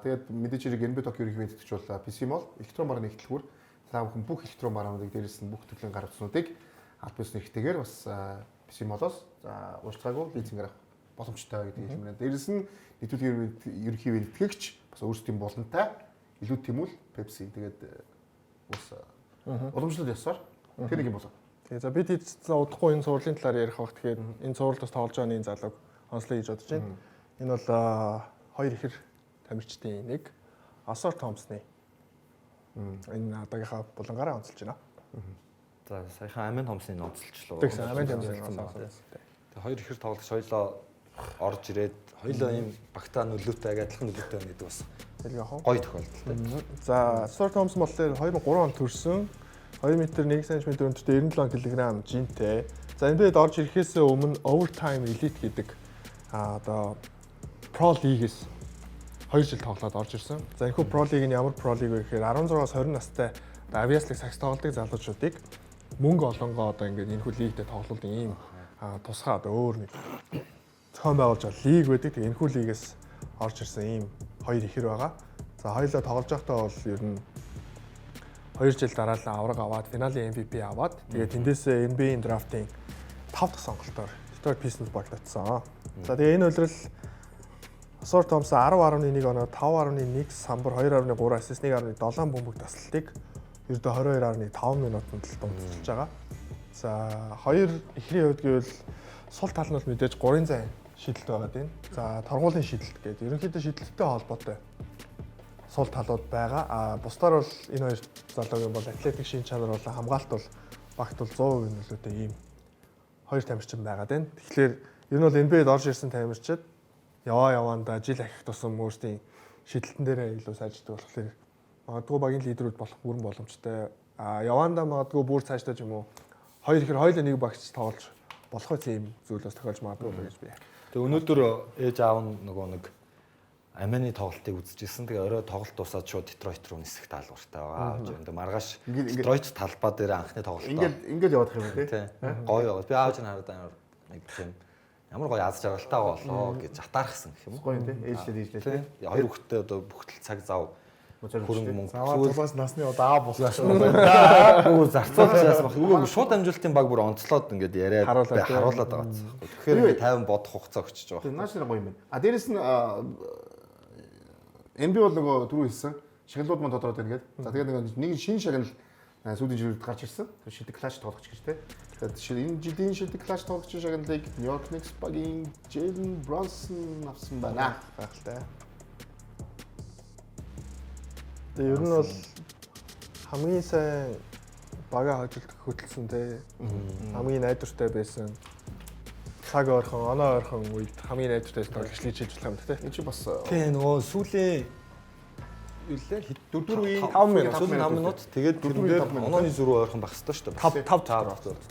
Тэгээд мэдээж хэрэг NBA Tokyo ерөнхий мэдтгэж бол PC Mall, электрон бараа нэгтлгүүр та бүхэн бүх электрон бараануудыг дээрээс нь бүх төрлийн гар утснуудыг аль бис нэртэйгээр бас PC Mall-оос уучлаагүй лизингээр авах боломжтой гэдэг юм байна. Дээрээс нь нийтүүлгийн ерөнхий мэдтгэгч бас өөрсдийн болонтой илүү тэмүүл Pepsi тэгээд бас уламжлалт ясаар тэр нэг юм болоо. Тэгээ за бид хэдсэн удахгүй энэ сурлын талаар ярих баг. Тэгэхээр энэ суралт бас тоолж байгаа нэг залууг онцлог гэж бодож байна. Энэ бол хоёр ихэр тамирчдын нэг Asar Thompson-ы энэ одоогийнхаа булангаараа онцолж байна. За саяхан Amen Thompson-ыг онцолчлоо. Тэгсэн Amen Thompson-ыг онцолсон. Тэгээ хоёр ихэр тоглогч хоёлоо орж ирээд хоёлоо ийм багтаа нөлөөтэй адилхан нөлөөтэй байна гэдэг бас гоё тохиолдол. За Asar Thompson болохоор 2003 онд төрсөн 2 м 1 см өнөртэй 97 кг жинтэй. За энэ дэд орж ирэхээс өмнө Overtime Elite гэдэг одоо Pro League-с 2 жил тоглоод орж ирсэн. За энэ Pro League нь ямар Pro League вэ гэхээр 16-аас 20 настай Avias-ыг сагс тоглодог залуучуудыг мөнгө олонгоо одоо ингээд энэ хүү лигтээ тоглолт ийм тусгай одоо өөр нэг зохион байгуулж байгаа лиг байдаг. Тэгээ энэ хүү лигээс орж ирсэн ийм хоёр ихэр байгаа. За хоёулаа тоглож байхдаа бол ер нь 2 жил дараалал авраг аваад финалийн MVP аваад тэгээ тэндээсээ NBA-ийн драфтын 5 дахь сонголтоор Detroit Pistons багтаацсан. За тэгээ энэ үйлрэл Asar Thompson 10.1 оноо 5.1 самбар 2.3 ассист 1.7 бөмбөг таслалтыг ердөө 22.5 минутанд л дуусчихж байгаа. За хоёр ихний хувьд гэвэл Сул тал нь бол мэдээж 3 зайн шийдэлт байгаа тийм. За торгуулийн шийдэлт гэдэг. Ерөнхийдөө шийдэлттэй холбоотой сул талууд байгаа. А бусдаар бол энэ хоёр залуугийн бол атлетик шин чанар болон хамгаалалт бол багт бол 100% нөлөөтэй ийм хоёр тамирчин байгаа тийм. Тэгэхээр ер нь бол NBA-д орж ирсэн тамирчид яваандаа жил ахих тусам өөрсдийн шийдэлтэн дээрээ илүү сайжирдаг болохоор магадгүй багийн лидерүүд болох бүрэн боломжтой. А яваандаа магадгүй бүр цаашдаа ч юм уу хоёр ихэр хоёулаа нэг багч тоглож болох үс ийм зүйл бас тохиолж магадгүй гэж би. Тэгээ өнөөдөр ээж аав нь нөгөө нэг Амины тоглолтыг үзчихсэн. Тэгээ орой тоглолт дуусаад шууд Детройт руу нисэх даалгавартай байгаа. Тэгээ маргааш Детройт талбай дээр анхны тоглолт. Ингээд явах юм тий. Гоё яваа. Би аавч нь хараад амар нэг тийм ямар гоё аз жаргалтай болоо гэж атаархсан гэх юм уу. Гоё тий. Ээжлээ тий. Хоёр хүүхдээ одоо бүгд цаг зав хөрөнгө мөнгө. Заваа тулаас насны удаа болсон. Үгүй зарцуулж яасан баг. Үгүй шууд амжилтын баг бүр онцлоод ингээд яриад харуулад байгаа гэсэн. Тэгэхээр би 50 бодох хугацаа өчөж байгаа. Тийм нааш гоё юм байна. А дээрэс нь NBA бол нөгөө түрүү хэлсэн шагналууд мань тодорхой байна гэдэг. За тэгээд нэг шинэ шагнал сүүлийн жилд гарч ирсэн. Шидэг клаш тоглогч гэж тий. Тэгэхээр энэ жилийн шидэг клаш тоглогч шагналыг Нью-Йорк Никс багийн Джейлен Бронсон авсан байна. Гайхалтай. Тэгээ ер нь бол хамгийн сайн бага хожигдох хөтөлсөн те. Хамгийн найдвартай байсан. Цаг ойрхон, оноо ойрхон үед хамгийн найдвартай тоглогчлыг хийж болох юм те. Энэ чи бас Тэгээ нөгөө сүүлийн юу лээ 4 үеийн 5 минут, сүүлийн 5 минут тэгээд дөрөвдөр онооны зөрүү ойрхон байх хэрэгтэй шүү дээ. 5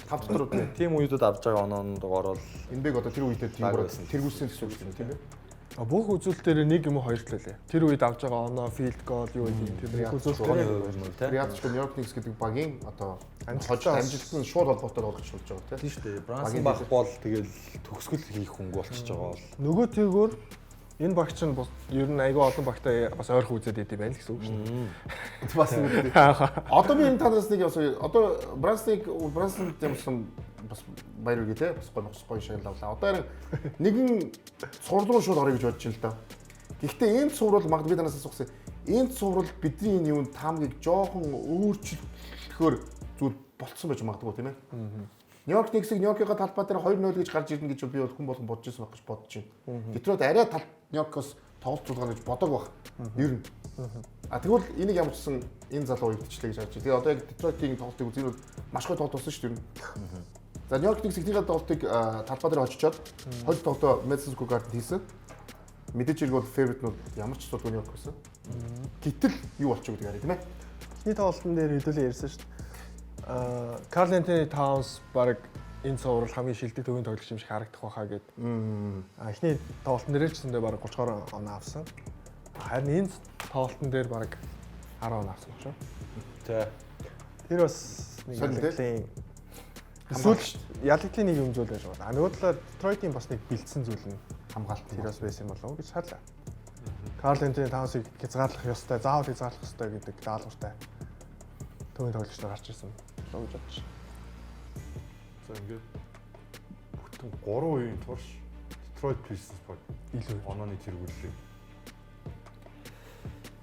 дотор Тим үедэд авж байгаа оноонд орол NBA одоо тэр үедээ тэргүүлсэн гэсэн үг тийм ээ. Бүх үзүүлэлтээр нэг юм уу хоёр төлөө. Тэр үед авж байгаа оноо, field goal юу гэдэг тэр бүх үзүүлэлтээр Риадч Нью-Йорк Никс гэдэг багийн одоо амжилтын шууд холбоотой болгож болж байгаа тийм шүү дээ. Брансон баг бол тэгэл төгсгөл хийх хөнгө болчихж байгаа бол. нөгөө тэгвэр энэ багч нь ер нь айгүй олон багтай бас ойрхон үзээд идэв байна л гэсэн үг шүү дээ. бас нэг. Одоо би энэ танаас нэг одоо Брансон юмсан бас баяр үгүй те бас гоё шагнал авлаа. Одоо харин нэгэн цуврал шууд орё гэж бодож байна л да. Гэхдээ энэ цуврал магадгүй би танаас асуусан. Энэ цуврал бидний энэ юунд таамгийг жоохон өөрчлөхөөр зүйл болцсон байж магадгүй тийм ээ. Нью-Йорк Никсийг Нью-Йоркийн талбай дээр 2-0 гэж гарч ирнэ гэж би бол хүн болгон бодож байсан байх гэж бодож байна. Детройт арай Нью-Йоркоос тоглолт зулгаана гэж бодог байх. Ер нь. А тэгвэл энийг ямар ч гэсэн энэ залуу үедчлээ гэж харж байна. Тэгээ одоо яг Детройтийн тоглолтыг үзээд маш гоё тоглолт болсон шүү дээ. За Нью-Йорк Никс ихний тоглолтыг талбай дээр очичоод 2 тоглолтоо Madison Square Garden хийсэн. Мэдээж хэрэг бол фэвритнууд ямар ч асуудал Нью-Йорк байсан. Гэтэл юу болчих вэ гэдэг харъя тийм ээ. Эхний тоглолтын дээр хэдүүлээ ярьсан шүү дээ. Карл Антони Таунс баг энэ цуврал хамгийн шилдэг төвийн тоглогч юм шиг харагдах байхаа гэд. Эхний тоглолтын дээр л ч зөндөө баг 30 оноо авсан. Харин энэ тоглолтын дээр баг 10 оноо авсан баг шүү. За. Тэр бас нэг ялаглын эсвэл ялаглын нэг юм зүйл байж байгаа. Нөгөө талаар Детройтийн бас нэг бэлдсэн зүйл нь хамгаалалт тэр бас байсан болов уу гэж харлаа. Карл Антони Таунсыг хязгаарлах ёстой, заавал хязгаарлах ёстой гэдэг даалгавартай төвийн тоглогч нар гарч ирсэн болов гэж бодож. За ингээд бүтэн 3 үеийн турш Detroit Pistons баг илүү онооны тэргүүллийг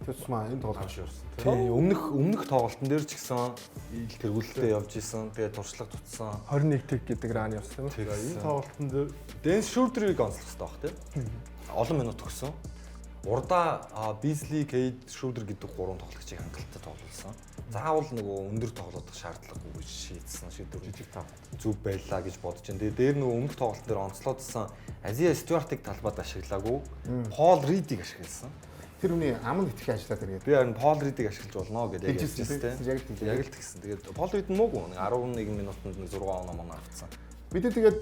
Тэсмаа энэ тоглолт шаарсан. Тэгээ өмнөх тоглолтын дээр ч гэсэн ил тэргүүлэлтэд явж исэн. Тэгээ туршлага тутсан. 21 тэг гэдэг ран явсан тийм үү? Энэ тоглолтын дээр Денс Шүрдрийг онцлох хэрэгтэй баг тийм. Олон минут өгсөн. Урдаа Бизли, Кейд, Шүрдер гэдэг 3 тоглогчийг хангалттай тоглуулсан. Заавал нөгөө өндөр тоглох шаардлагагүй гэж шийдсэн. Шийдвэр жижиг тав зүв байлаа гэж бодож байна. Тэгээ дээр нөгөө өмнөх тоглолт дээр онцлоодсан Азия Стюартыг талбайд ашиглаагүй. Пол Ридийг ашигласан. тэр хүний ам нь итгэх ажиллаад байна. Би харин Пол Ридийг ашиглаж болно гэдэг яг хэлсэн тийм. Яг л тэгсэн. Тэгээд Пол Рид нь муугүй 11 минутанд 6 оноо мөн авцсан. Бид тэгээд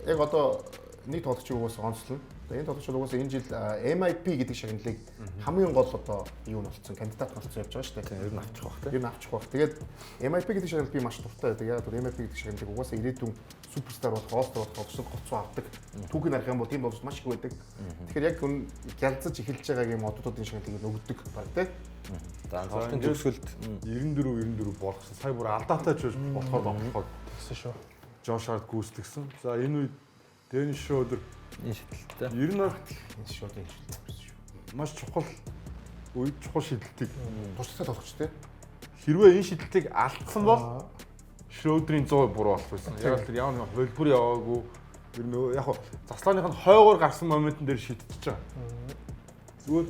яг одоо нэг тоглогчийг угаасаа онцлно. Энэ тоглогч угаасаа энэ жил MIP гэдэг шагналыг хамгийн гол одоо юу нь болсон кандидат болсон явж байгаа шүү дээ. Ер нь авчих бах тийм. Ер нь авчих бах. Тэгээд MIP гэдэг шагнал би маш дуртай байдаг. Яг бол MIP гэдэг шагналыг угаасаа ирээдүйн суперстар болох, олстар болох тоглогчид гоцоо авдаг. Түүхийг харах юм бол тийм тоглогч маш их байдаг. Тэгэхээр яг хүн гялцаж эхэлж байгааг юм одуудын шагналыг нөгдөг баг тийм. За тоглолтын төгсгөлд 94 болгосон. Сая бүр алдаатай ч болохоор болоход гэсэн шүү. Жош Харт гүйцэтгсэн. За энэ үед Денис Шрёдер энэ шийдэлтэй. 90-аар Энэ шууд энэ шүү. маш чухал үед чухал шийдэлтийг Тустай тоглогч тийм. хэрвээ энэ шийдэлтийг алдсан бол Шрёдерийн 100% буруу болох байсан. Яг л тэр ямар хөлбөр яваагүй Тэр нөгөө яг заслааных нь хойгоор гарсан моментн дээр шийдчихэж байгаа. Зүгээр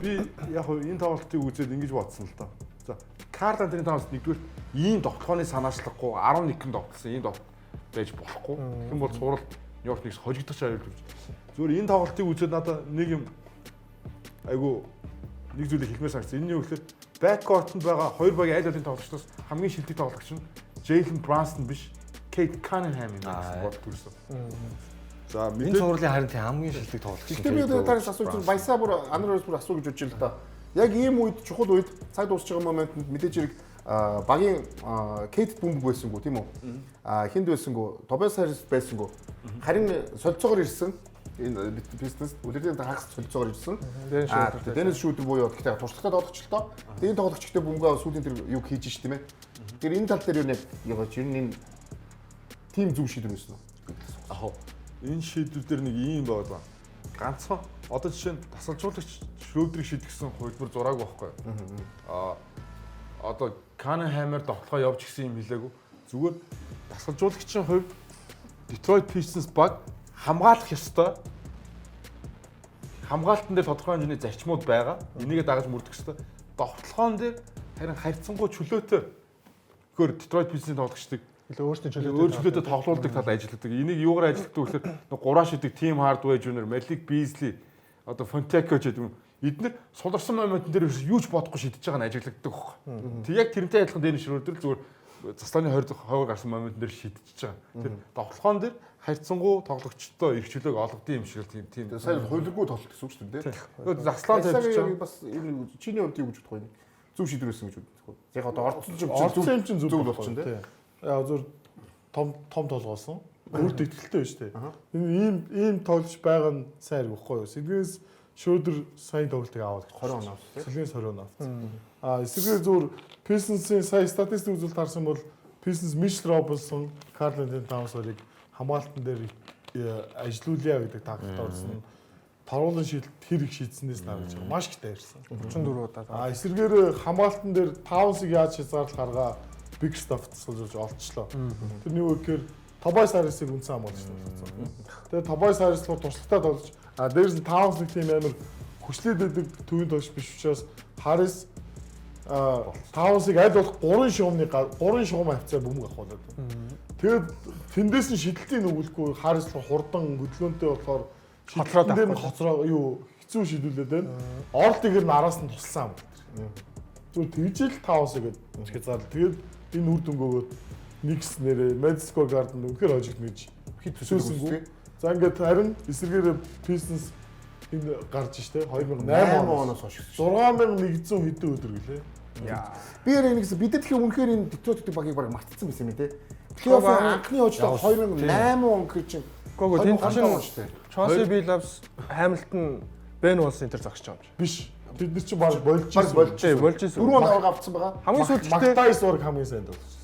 би яг энэ тоглолтыг үзээд ингэж бодсон л доо. За Карл Антони Таунс нэгдүгээр ийм тоглохооны санаачлахгүй 11-нд тоглосон. Ийм тоглолт байж болохгүй. Хэн бол цуврал Нью-Йорк Никс хожигдох шаард гэж. Зүгээр энэ тоглолтыг үзээд надад нэг юм айгу нэг зүйлийг хэлмээр санагдсан. Энэ нь юу гэхээр бэккортод байгаа хоёр багийн аль алын тоглогчдоос хамгийн шилдэг тоглогч нь Джейлен Бранстон биш, Кейт Каннингем юм гэсэн бодол төрсөн. За Энэ цувралын харин тийм хамгийн шилдэг тоглогч. Гэхдээ би танаас асууж баясаа бүр Андрос бүр асуу гэж бодож л да. Яг ийм үед чухал үед цаг дуусч байгаа моментод мэдээж хэрэг багийн Кейт бөмбөг байсангүй тийм үү? Хинд байсангүй, Тобиас Харрис байсангүй. Харин солилцоогоор ирсэн энэ бизнес үлрэлийн хагас солилцоогоор ирсэн. Денис Шүүдер буюу гэхдээ туршлагатай тоглогч л доо. Энэ тоглогчтой бөмбөгөө сүүлийн тэр юг хийж ш тийм ээ. Тэр энэ тал дээр яг ер нь энэ тим зүг шийдвэр байсан уу? Аа энэ шийдвэр дээр нэг ийм байгаад байна. Ганцхан одоо жишээ нь тасалжуулагч Шрёдерийг шийдгсэн хувилбар зураагүй байхгүй. Одоо Каннингемээр тоглохоо явж гисэн юм хэлээгүй. Зүгээр тасалжуулагчийн хувьд Detroit Pistons баг хамгаалах ёстой. Хамгаалтан дээр тодорхой хэмжээний зарчмууд байгаа. Энийгээ дагаж мөрдөх ёстой. Довтлохоон дээр харин харьцангуй чөлөөтэй. Тэгэхээр Detroit Pistons тоглогчдыг өөрсдийн чөлөөтэй тоглоулдаг тал ажилладаг. Энийг юугаар ажилладаг гэхээр гураа шидэг Team Hardaway Jr, Malik Beasley, одоо Fontecchio гэдэг юм. Эдгээр суларсан моментн дээр юу ч бодохгүй шидэж байгаа нь ажилладаг байхгүй. Тэг яг тэрнтэй адилхан Денис Шрёдер зүгээр заслааны 20 хойгоор гарсан моментн дээр шидэж байгаа. Тэр тоглохоон дээр харьцангуй тоглогчтой их чөлөөг олгодсон юм шиг л тийм. Сайн хуулиргүй тоглолт гэсэн үг шүү дээ. Тэгээд заслаан тавьж байгаа. Бас энэ чиний хувьд юу гэж бодох вэ? Зөв шийдвэр байсан гэж боддог. Яг одоо орцсон Орцсон юм чинь зөв болчихсон тийм. Яг зөв том толгоосон. Өөрт ихтэй биш үү? Энэ ийм тоглож байгаа нь сайн хэрэггүй юу? Сэлгээс Шрёдер сайн тоглолтыг аваад 20 он авсан. Сэлгээс 20 он авсан. Эсвэргээр зүгээр Pistons-ийн сая статистик үзүүлэлт харсан бол Pistons Mitchell Robinson, Karl Anthony Towns-ыг хамгаалтан дээр ажилуулъя гэдэг тактикт орсон. Таруулан шийдэлт хэр их шийдсэнээс дараач маш их дайрсан. 34 удаа. Эсвэргээр хамгаалтан дээр Towns-ыг яаж хязгаарлах арга big stuff тусалж олцлоо. Тэр нэг үгээр Тобиас Харрисыг үнсэн хамгаалагч болсон. Тэгээ Тобиас Харрис руу туршлагатай тоглож дээрс нь Towns-ыг тийм амар хүчлээд байдаг төвийн тоглогч биш учраас Харрис Towns-ыг аль болох 3 шугам хавцаа бөмбөг авахулаад. Тэгээд тэндээс нь шидэлтийн нүгэлгүй Харрис руу хурдан хөдөлгөөнтэй болохоор хоцроо юу хэцүү шийдүүлээд байна. Орлтыг нь араас нь туссан юм. Зүр тэгжэл Towns-ыг гэж зал. Тэгээд энэ үр дүнгөөгөө Никс нэрээ Madison Square Garden үнэхээр хожигдно гэж хэд төсөөлсөнгүй. За ингээд харин эсэргээр Pistons энэ гарч штэ 2008 оноос хойш 6100 хэдэн өдөр гэлээ. Би яг нэгсэн бидэд тэгэхээр үнэхээр энэ Detroit гэдэг багийг баг мартсан байсан юм тий. Плей-офф анхны хожлоо 2008 он гэж чинь Гого тийм чинь Chauncey Billups, Hamilton, Ben Wallace энэ төр зогсож байгаа юм биш. Тэд нар чинь баг болж ирсэн. Дөрөв оноо авцсан байгаа. Хамгийн сүүлдээ Мактай зураг хамгийн сайн тоглож.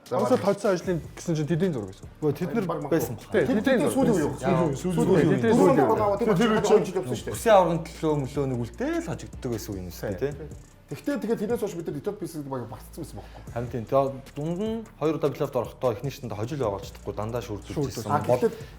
Ансаа тоцсон ажлын гэсэн чинь тэдний зураг байсан. Гэхдээ тэд нар байсан. Тэдний сүүлийн үе юу? Сүүлийн Дөрөв оноо аваад тэр чинь явсан шүү дээ. Хүсээ аврагын төлөө нэг үлдээл хожигддаг байсан үе нэстэй тий. Тэгвэл тэгээд тэрнээс хойш бид Detroit Pistons баг багтсан байсан байхгүй. Харин тийм. Дунд нь 2 удаа плей-оффд орохдоо эхний шатанд хожил байгаа ч чадахгүй дандаа шүрдүүлсэн.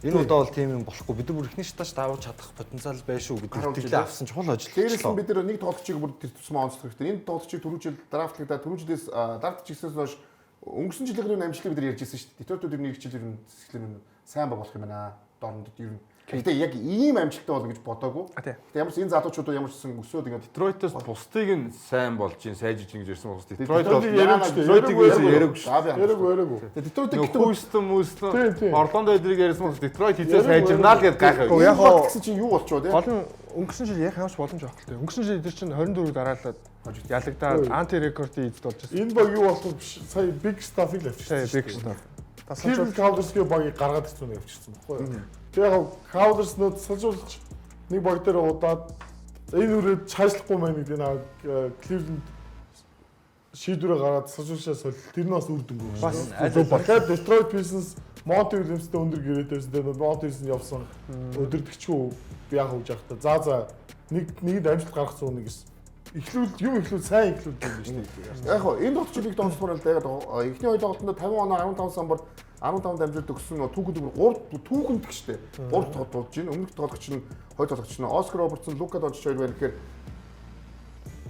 Энэ удаа бол тийм юм болохгүй. Бид бүр эхний шатаж давж чадах потенциал байшгүй гэдэг итгэлээ авсан чухал хожил. Дээрээс нь бид нэг тоглогчийг бүр тэр тусмаа онцлох хэрэгтэй. Энэ тоглогчийг түрүү жил драфтлагдаад түрүү жилээс драфт чигсээс хойш өнгөрсөн жилийн амжилтыг бид ярьжсэн шүү дээ. Detroit-ууд ер нь нэг жил ер нь сэтгэлээр сайн болох юм байна. Дорнод ер нь. Гэхдээ яг ийм амжилттай болно гэж бодоагүй. Гэхдээ ямар ч энэ залуучуудаа ямар ч гэсэн өсөөд ингээд Detroit-оос бусдыг нь сайн болж ин сайжиж ингэж ирсэн болохос Detroit бол Detroit-ийг яриаг шүү. Яриаг. Detroit-ийг Houston Orlando эдрийг ярьсан болохос Detroit хийцээ сайжирнаа л гэж гайхав. Яг гэсэн чинь юу болчихоо те. Гол нь өнгөрсөн жил яг ямарч боломж авах хэрэгтэй. Өнгөрсөн жил эдгээр чинь 24-г дараалаад ялагдаад анти рекордын эзэд болж байсан. Энэ баг юу болох сая big stuff-ыг л авчихсан. Big stuff. Cleveland Cavaliers-ийн багийг гаргаад ирсэн нь явчихсан баггүй юу? Тэгээ яг Cavaliers нөө салжуулж нэг баг дээр удаад энэ үрээд чаашлахгүй мэн гэдэг нэг Cleveland шийдвэрээ гараад салжуулшаа сол тэр нь бас үр дүнгүй. Бас дахиад Detroit Pistons Monty Williams-тэй өндөр гэрээтэйсэн дээр Monty Williams явсан өдөрдөгчгүй яг хөвж явах та. За нэг амжилт гаргах зүүн нэг Эхлүүл сайн эхлүүл юм шүү дээ. Яг хоо энэ тоглолтыг донцлохоор л даягаад эхний хоёр тоглолтод 50 оноо 15 самбар 15 дамжуулт өгсөн түүхэнд 3 түүхэнд гэжтэй 3 тоглолт болж байна. Өмнөх тоглогч нь хоёр тоглогч нь Оскар Робертсон, Лука Дончич хоёр байна гэхээр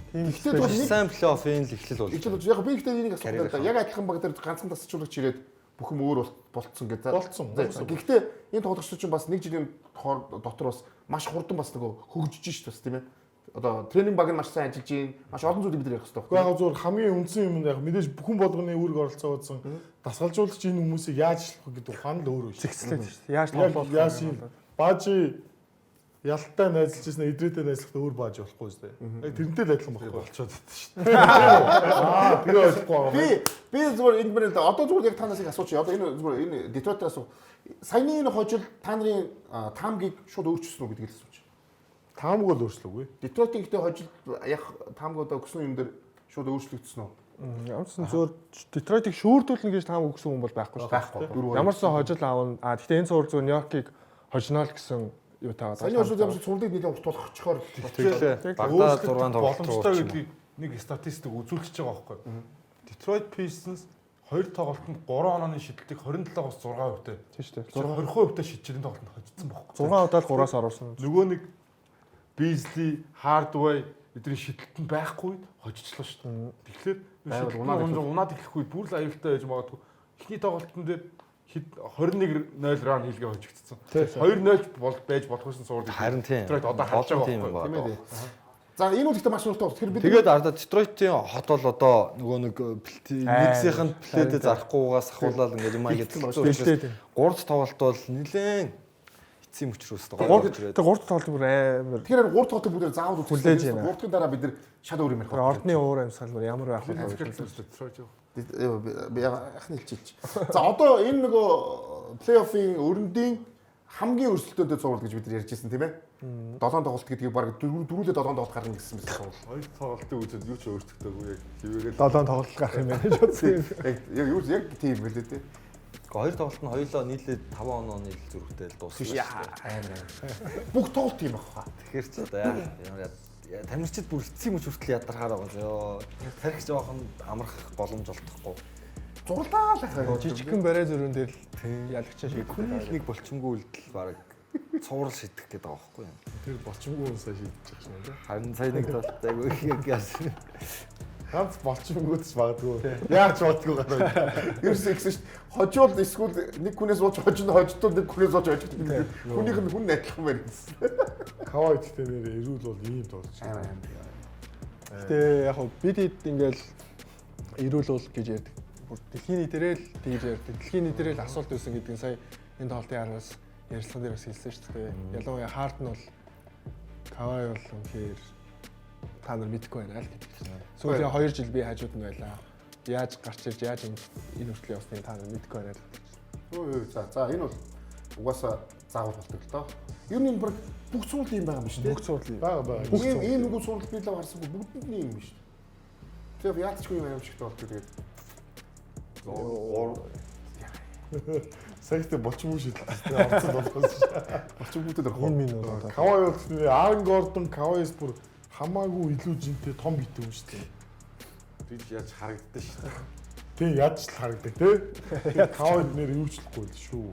Ихтэй сайн плей-оффын л эхлэл болж. яг би ихтэй энийг асуух гэдэг. Яг адилхан баг дээр ганцхан тасчуулагч ирээд бүх юм өөр болцсон гэдэг. Болцсон. Гэхдээ энэ тоглогчид чинь бас нэг жилийн дотор бас маш хурдан бас нөгөө хөгжиж шүү дээ тийм ээ. Одоо тренинг баг нь маш сайн ажиллаж байна. Маш олон зүйлийг бид нар ярих хэрэгтэй Гэхдээ яг зөвхөн хамгийн үндсэн юм нь яг мэдээж бүхэн болгоны үүрэг оролцоо үзсэн дасгалжуулагч энэ хүмүүсийг яаж шлах гэдэг ухаан л өөр үү. Зэгцлээд шүү дээ. Яаж тоглох вэ? Яаж юм баажи ялтай найзалж ирсэн эдрээтэй найзлахад өөр бааж болохгүй шүү дээ. Яг тэрнтэй л адилхан байхгүй болчиход байдаг шүү дээ. Тэгээ ойлгохгүй. би зүгээр энэ мөрөнд одоо зүгээр яг танаас их асуучих. Одоо энэ зүгээр энэ Детройтоос саяны энэ хожил та нарын таамгийг шууд өөрчилсөн үү гэдгийг л асуучих. Таамаг л өөрчлөөгүй. Детройтын ихтэй хожил яг таамгуудаа өгсөн юм дээр шууд өөрчлөгдсөн үү? Ямарсан зөөр Детройтыг шүүрдүүлнэ гэж таам өгсөн хүн бол байхгүй шүү дээ. Ямарсан хожил аавна. Гэхдээ энэ цувар зөв Нью-Йоркийг хожино л гэсэн юу таагаад. Саяны хожил ямарсан цувралыг нэлээд урт болгочихоор Тэглээ. Багдад 6 тоглолт боломжтой гэдгийг нэг статистик үзүүлчихэж байгаа байхгүй. Detroit Pistons 2 тоглолтод 3 онооны шидэлтийг 27-аас 6%-тэй. Тийм шүү дээ. 20%-тэй шидчихсэн тоглолтод хоцсон байхгүй. 6 удаад 3-аас оруулсан. Нөгөө нэг Beasley, Hardaway эдний шидэлт нь байхгүй үед хожичлоо шүү дээ. Тэгэхээр унаад эхлэх үед бүр л аюултай байж магадгүй. Эхний тоглолтын дээр 21-0 ран хийлгээ хожигдсон. 2-0 байж болохгүй суур. Харин тийм. Detroit одоо харж байгаа тийм байхгүй. байна. За энэ үл ихтэй маш урт тоглолт. Тэгэхээр бид Тэгээд ардаа Детройтын хот бол одоо нөгөө нэг нэгсийнхэн плейдээ зарахгүйгаас ахуулаад ингээд юм аяд. 3 тоглолт бол нилээн эцсийн мөчрөөс тоглож ирээд. Тэгээ 3 тоглолт бүр амар. Тэгэхээр 3 тоглолтыг бүгд заавал Хүлээж байна. 3-ын дараа бид нар шал өөр юм ярих. Ордны уур амьсгал бүр ямар байх вэ? Detroit юу? Би яхны хэлчихэж. За одоо энэ нөгөө плей-оффын өрөндийн хамгийн өрсөлдөөнтэй цуврал гэж бид нар ярьж байсан тийм ээ. 7 тоглолт гэдгийг баг дөрүүлээ 7 тоглолт гарна гэсэн байсан цуврал. Хоёр тоглолтын үзэл юу ч өөрчлөгдөөгүй яг хивээгээл 7 тоглолт гарах юм байна гэж бодсон. Яг тийм байлээ тий. Хоёр тоглолт нь хоёулаа нийлээд 5 онооны л зүрхтэй л дууссан. Бүх тоглолт тийм байна. Тэгэхээр ч одоо ямар тамирчид бүр эцсийн мөч хүртэл ядархаар байгаа зөө. Тарих жоохон амрах боломж олдохгүй. Зурлаа л ахаа. Жижигхэн барай зөрөн дээр л ялагчаа шийдэх. Хүний нэг болчмгүй үйлдэл баг цуврал шидэх гэдэг байгаа байхгүй юу? Тэр болчмгүй юмсаа шийдчих шнэ тий. Харин сая нэг талд айгүй их яасан. Ганц болчмгүйд ч магадгүй. Яаж бодгүй гараа. Ерөөсөө ихсэн шүү. Хожуул эсвэл нэг хүнээс ууч хожино хожтол нэг хүнээс ууч хожтол. Хүнийх нь хүн адилхан байна гэсэн. Хаваа идтэй нэр эрүүл бол ийм тоглож байна. Гэтэ яг хөө бид ингээл эрүүл уул гэж ярьдаг. Бүр дэлхийн нийтээрээ л тэгж ярьдаг. Дэлхийн нийтээрээ л асуулт үүсэн гэдэг нь сая энэ тоглолтын араас ярилцлага дээр бас хэлсэн шүү дээ. Ялангуяа Хард нь бол Кавай бол үнэхээр та нар мэдэхгүй байна л гэж хэлсэн. Сүүлийн 2 жил би хажууд нь байлаа. Яаж гарч ирж яаж энэ хүртэл явсныг та нар мэдэхгүй байна л гэж. За энэ бол угаасаа заавал болдог л доо. Ер нь энэ бүх цуврал юм байгаа юм шүү дээ. Бүх цуврал Бага. Ийм нэг цуврал би л харсангүй бүгд нь юм шүү дээ. Тэгээ яатчгүй юм аим шигтэй болдог тэгээд. Саяхтай болчмгүй шийдэлтэй орцсон болохоос. Болчмгүйтэй дөрөх. 1 минут. Кавай бол Аарон Гордон, Кавайс бүр хамаагүй илүү жинтэй том бит юм шүү дээ. бид яаж харагддаг шүү дээ. Тийм яаж ч харагдаг тий. Кавайд нэр юучлахгүй л шүү.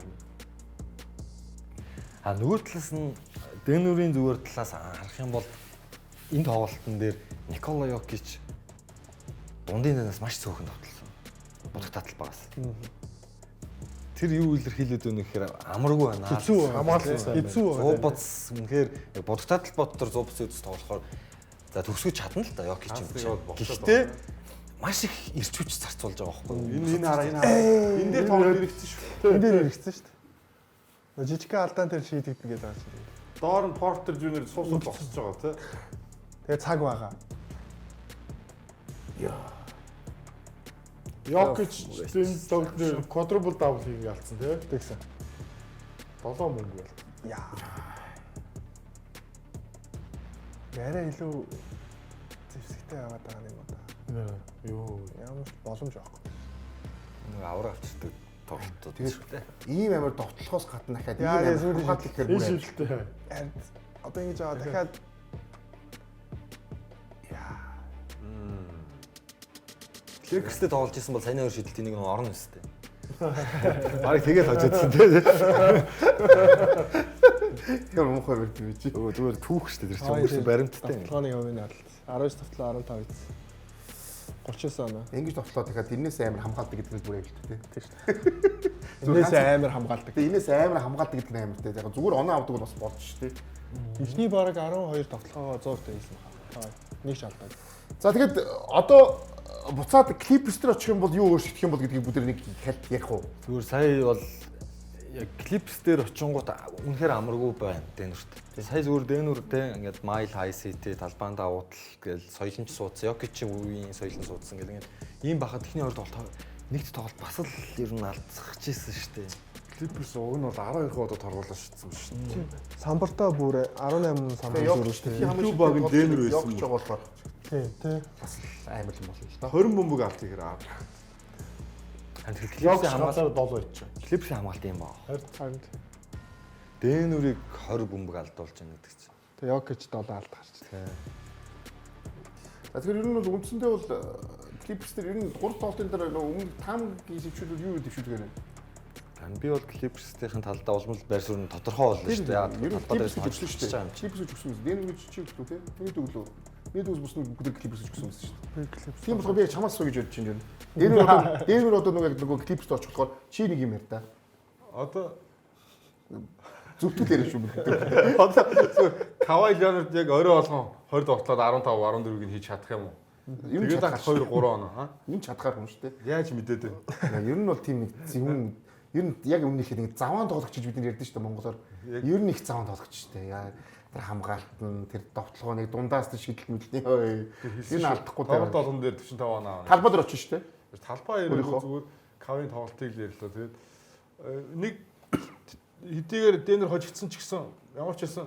Нөгөө талаас нь Денүрийн зүгээр талаас харах юм бол энэ тоглолтын дээр Никола Йокич дундын данаас маш цөөхөн тоглосон. Будах татал багаас. Тэр юу илэрхийлээд өгнө гэхээр амаргүй байна. Хэцүү хамгаалсан. Хэцүү. Зубац үнэхээр будах татал бодтор зубац үдс тоглохоор за төгсгөж чадна л да Йокич юм чинь. Гэхдээ маш их ирч хүч зарцуулж байгаа байхгүй юу? Энэ хараа энэ дээр тоглох хэрэгцсэн шүү. Энд дээр хэрэгцсэн шүү дээ. Жижигхэн алдаан дээр шийдэгдэн гэдэг байгаа шүү. Доор нь Портер Жуниор суусууд босч байгаа тий. Тэгээ цаг байгаа. Йокич энэ тоглолтын quadruple double хийгээ алдсан тий. Тэгсэн. 7 мөнгө байл. Яа. Ярэ илүү зэвсэгтэй яваад байгаа юм да. Юу Ямар боломж байхгүй. Нэг авраа авчирдаг тоглолтууд тэгээд ийм амар довтлохоос гадна дахиад Яа, ийм сүүлийн амар хат ихээр энэ бүр шилтэй. Одоо ингэж аваа дахиад яа. Леркстэй тоглож исэн бол саяны 2 шидэлт энийг нэг орно өстэй. Бараг тэгээд хожоодсан тий. Тэр муухай барьд юм чи. Зүгээр түүх штэ тэр чинь өнгөрсөн баримттай. Тоглооны явын алт. 19 тавтлаа 15 биз. 39 оноо. Ингэж тоглоо тэгэхээр энэс амар хамгаалдаг гэдэг нь зүгээр хэлдэг тий. Энээс амар хамгаалдаг. Тэгээ энэс амар хамгаалдаг гэдэг нь амар тий. Яг зүгээр оноо авдаг бол бас болж ш тий. Эхний бараг 12 тавтлогоо 100% хийсэн байна. Нэг ч алдаад. За тэгэхэд одоо буцаад Clippers дээр очих юм бол юу өөрчлөх юм бол гэдгийг бүгд нэг ярих уу? Зүгээр сая бол яг Clippers дээр очингууд үнэхээр амаргүй байна Дэнүрт. Сая зүгээр Дэнүртэй ингээд Mile High City талбаан давуутал гээл соёлонч суудсан. Jokic-ийн үеийн соёлон суудсан гэл ингээд ийм бахад ихний хоёр тоглолт нэгт тоглолт бас л ер нь алдсах гэсэн шүү дээ. Clippers уг нь бол 12 удаа торгуулаа шидсэн шүү дээ. Самбартаа бүр 18 самбар зөрүүж тий. Хамгийн баг нь Дэнүр байсан Jokic байгаа болохоор Тий. бас амар юм болно л доо. 20 бөмбөг авт ихээр аа. Clippers-ийн хамгаалалт хамгаалал 7 байчих. Clippers-ийн хамгаалт юм баа. Харин Дэнүрийг 20 бөмбөг алдуулж байна гэдэг чинь. тэг Jokic 7 алд гарч. За тэгэхээр ер нь бол үндсэндээ бол Clippers дээр ер нь 3 тоглолтын дээр өмнө таамгийн сэвчүүд юу дэвшүүлдэг юм. Би бол Clippers-ийн талдаа улмал байр суурь нь тодорхой болно шүү дээ. Ер нь Талбай Clippers гэж шүү дээ. Clippers гэж өгсөн юм. Дэнүр чи өгсөн тийм. Нэг өглөө. Нэг үс бүсний бүгд Clippers гэж өгсөн юм шүү дээ. Тийм болохоор би чамаас суу гэж бодож байна. Дэнүр одоо нөгөө Clippers очих болохоор чи нэг юм яар та. Одоо Зүвтүүлээрээ шүү мөн. одоо Kawhi Leonard яг орой болгон 20 тоглолтод 15 14-ийг нь хийж чадах юм уу? Тэгээд ах 2 3 оноо хаа. Юм чадхаар юм шүү дээ. Яаж мэдээд вэ? Ер нь бол тийм нэг зөвхөн ер нь яг өмнөхөд нэг заван тоглогч гэж бид нар ярьдэн шүү дээ монголоор. Ер нь их заван тоглогч шүү дээ. Яа тэр хамгаалт нь тэр довтлогоо нэг дундаас тэр шидэлт мэдлээ. Энэ алдахгүй тоглолт болгон дээр 45 оноо авна. талбай дээр очиж шүү дээ. Талбай ярихгүй зүгээр Kawhi-ийн тоглолтыг л ярьлаа. Тэгээд нэг хэдийгээр Дэнүр хожигдсан ч гэсэн ямар ч байсан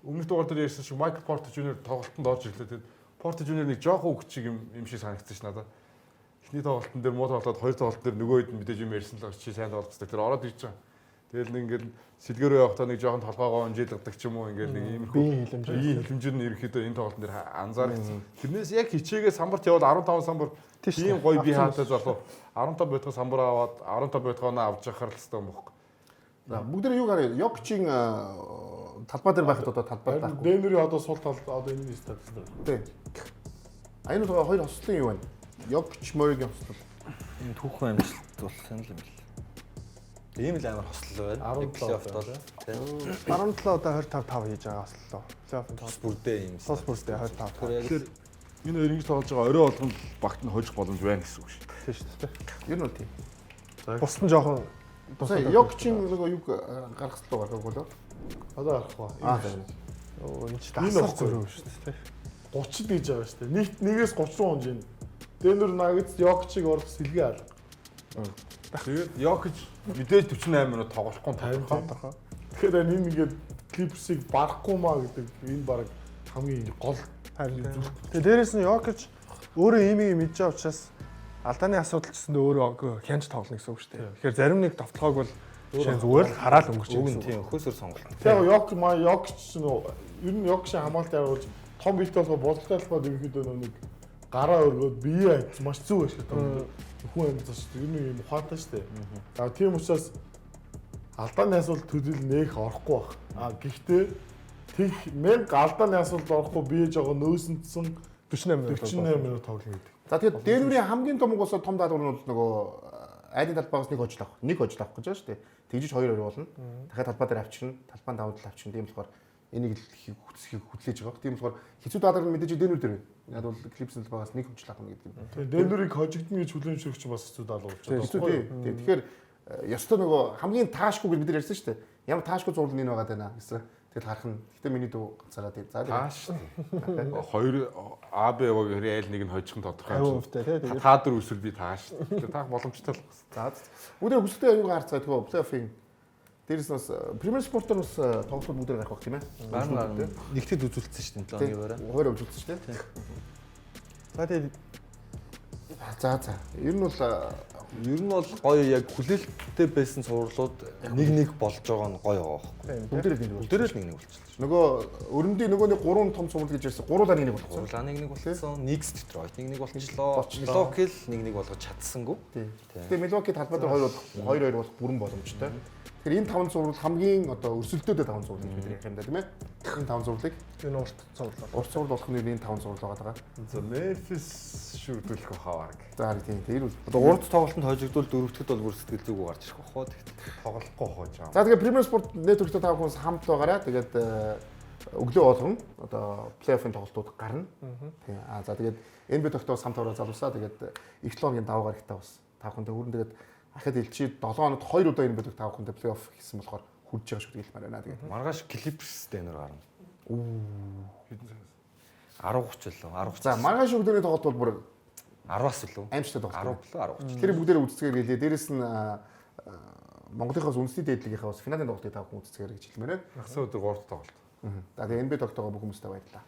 өмнөх дугаар дээр ярьсан шиг Michael Porter Jr. тоглолтод орж ирлээ. Тэгээд Porter Jr. нэг жоохон үг чиг юм шиг санагдсан ш надад. Эхний тоглолтын дээр муу тоглолтод хоёр тоглолт дээр нөгөө хэд мэдээж юм ярьсан л чи сайн тоглолцдог. Тэр ороод ирж байгаа. Тэгэл нэг ингээл сэлгэрөө явахдаа нэг жоохон толгоогоо онжилгадаг ч юм уу ингээл нэг иймэрхүү хилэмжүүд нь ерөөхдөө энэ тоглолтын дээр анзаарчихсан. Тэрнээс яг хичээгээ самбарт явал 15 самбар тийм гоё би хаатай залуу 15 байтга самбар аваад 15 байтгаанаа авч явахаар л хэвээр юм байна. За бүгд юу гараа Jokic-ийн талбай дээр байхад одоо талбай байхгүй. Дэнүрийн одоо сул талд одоо энэ статистик. Тийм. Аян бол хоёр хослын юу байна? Jokic Murray-гийн хослол. Энэ түүхэн амжилт болсон юм л. Ийм л амар хослол байна. 17 бол тийм. 17 удаа 25 хийж байгаа ослоо. Плей-оффын Тус бүрдээ юм. тус бүртээ 25. Тэгэхээр энэ хоёр ингэж тоглож байгаа орой болгонд багт нь хожих боломж байна гэсэн үг шүү дээ. Тийм шүү дээ. Ер нь бол тийм. Бус нь жоохон Бусаа Jokic-ийн нөгөө юг гаргах талаа гаргаагүй лөө. Одоо арах ба. Тийм. энэ ч Энэ дасах бохгүй. зөрөө шүү дээ. 30 гэж байгаа шүү дээ. Нийт 1-ээс 30 руу онж ийн. Дэнүр нагц Jokic-ыг орлох сэлгээ алга. Тэгээд Jokic мэдээж 48 минут тоглохгүй тодорхой. Тэгэхээр энэ ингээд Clippers-ыг барахгүй маа гэдэг энэ баг хамгийн гол Харин тэгээ дээрэс нь Jokic өөрөө имийг мэдж байгаа учраас алдааны асуудал ч гэсэндээ өөрөө хянж тоглоно гэсэн үг шүү дээ. Тэгэхээр зарим нэг довтлохоог бол зүгээр л хараад өнгөрч Уг байгаа нь гэсэн үг. тийм хөөсөр сонголт. Тэгээ Jokic ч ер нь Jokic-ийн хамгаалт явуулж том бит болохоор бодлоготой талбайд ерөнхийдөө нэг гараа өргөөд бие айц маш зүг ашиг тоглоно. Хүн амьд шүү дээ. Ер нь юм ухаантай шүү дээ. За тийм учраас алдааны асуудал төдийл нээх орохгүй баг. А гэхдээ тэг 1000 алдааны асуудалд орохгүй бие жоо нөөсөнцсөн 48 минут тоглоно гэдэг. За тэгээд Дэнүрийн хамгийн том угсаа том даалгавар нь бол нөгөө айдын талбайгаас нэг хожил авах. Нэг хожил авах гэж байна шүү дээ. Тэгжиж 2-2 болно. Дахиад талбай дээр авчирна. Талбайн давуу тал авчирна. Тийм болохоор энийг хүсхийг хүлээж байгаа. Тийм болохоор хэцүү даалгавар нь мэдээж Дэнүр дээр байна. Яг бол Clippers талбайгаас нэг хожил авах гэдэг юм. Тэгээ Дэнүрийг хожигдно гэж хүлээн зөвшөөрч бас хэцүү даалгавар болж байгаа. Хэцүү тийм. Тэгэхээр ёстой нөгөө хамгийн таашгүй гэж бид нар ярьсан шүү дээ. Ямар таашгүй зурлал энэ байгаа даа гэсэн. Тэгэл харах нь. Гэтэ миний дүү ганцаараа тийм. За Тааш. Хоёр АБ яваг айл нэг нь хожих нь тодорхой юм. 50% тий. Та дөр үсэл би тааш. Тэгээ таах боломжтой л. За бүгд хүсэлтэй аюугаа харцгаа тэгвэл плей-оффын дээрээс бас Премьер Спортоор бас тоглолтууд бүгд гарах байх тийм ээ. Баана нэгтэд үзүүлсэн шүү дээ 7 өдрөөр. Хоёр үзүүлсэн шүү дээ. За тэгээд За. Ер нь бол Ер нь бол гоё яг хүлээлттэй байсан цувралууд нэг болж байгаа нь гоё байгаа байхгүй. Бүгдээрээ нэг Бүгдээрээ л нэг болчихлоо. нөгөө өрөндийн нөгөө нэг 3 том цуврал гэж ярьсан. 3 лаа нэг болсон. Гурлаа нэг болчихсон. Next Detroit нэг болчихлоо. Milwaukee л нэг болгож чадсангүй. Тэгээ Milwaukee талбай дээр 2-2 болох бүрэн боломжтой. Тэгэхээр энэ 5 зурвал хамгийн одоо өрсөлдөөд 5 зурвал гэж бид ярих юм да тийм ээ. Энэ 5 зурвалыг Энэ урт цуврал. урт зурвал болох нь энэ 5 зурвал байгаа. За Memphis шүрдүүлэх хаваар. За тийм тэр үл. Одоо урд тоглолтод хожигдвол дөрөвдөд бол бүр сэтгэл зүгөө гарч ирэх واخхой тэгт. Тоглохгүй хоож байгаа. За тэгээ Premier Sport Network-тэй тав хүмүүс хамт байгаараа тэгээд өглөө болгон одоо плей-оффын тоглолтууд гарна. Тийм. За тэгээд NBA тогтоос хамт ороо залуусаа тэгээд эх 7 хоногийн даваа гарагтай бас тав хүнтэй хүрэн тэгээд ахад элчи 7 хоногт 2 удаа NBA тав хүнтэй плей-офф хийсэн болохоор хүрж байгаа шүү дээ хэлмээр байна тэгээд. Маргааш Clippers дээр гарна. Хэдэн цаг? 10:30 лөө 10:30. За маргааш өглөөний тоглолт бол бүр 10-аас илүү. аимшигтай тоглолт. 10-10:30. Тэр бүгдээрээ үзцгээр гэлээ. Дээрэс нь Монголынхаас үндэсний дээдлэгийнхаа бас финалийн тоглолтыг тав хүн үзцгээр гэж хэлмээр байна. Хагас өдөр 3 тоглолт. За тэгээ NBA тогтоогоо бүх хүмүүстээ баярлалаа.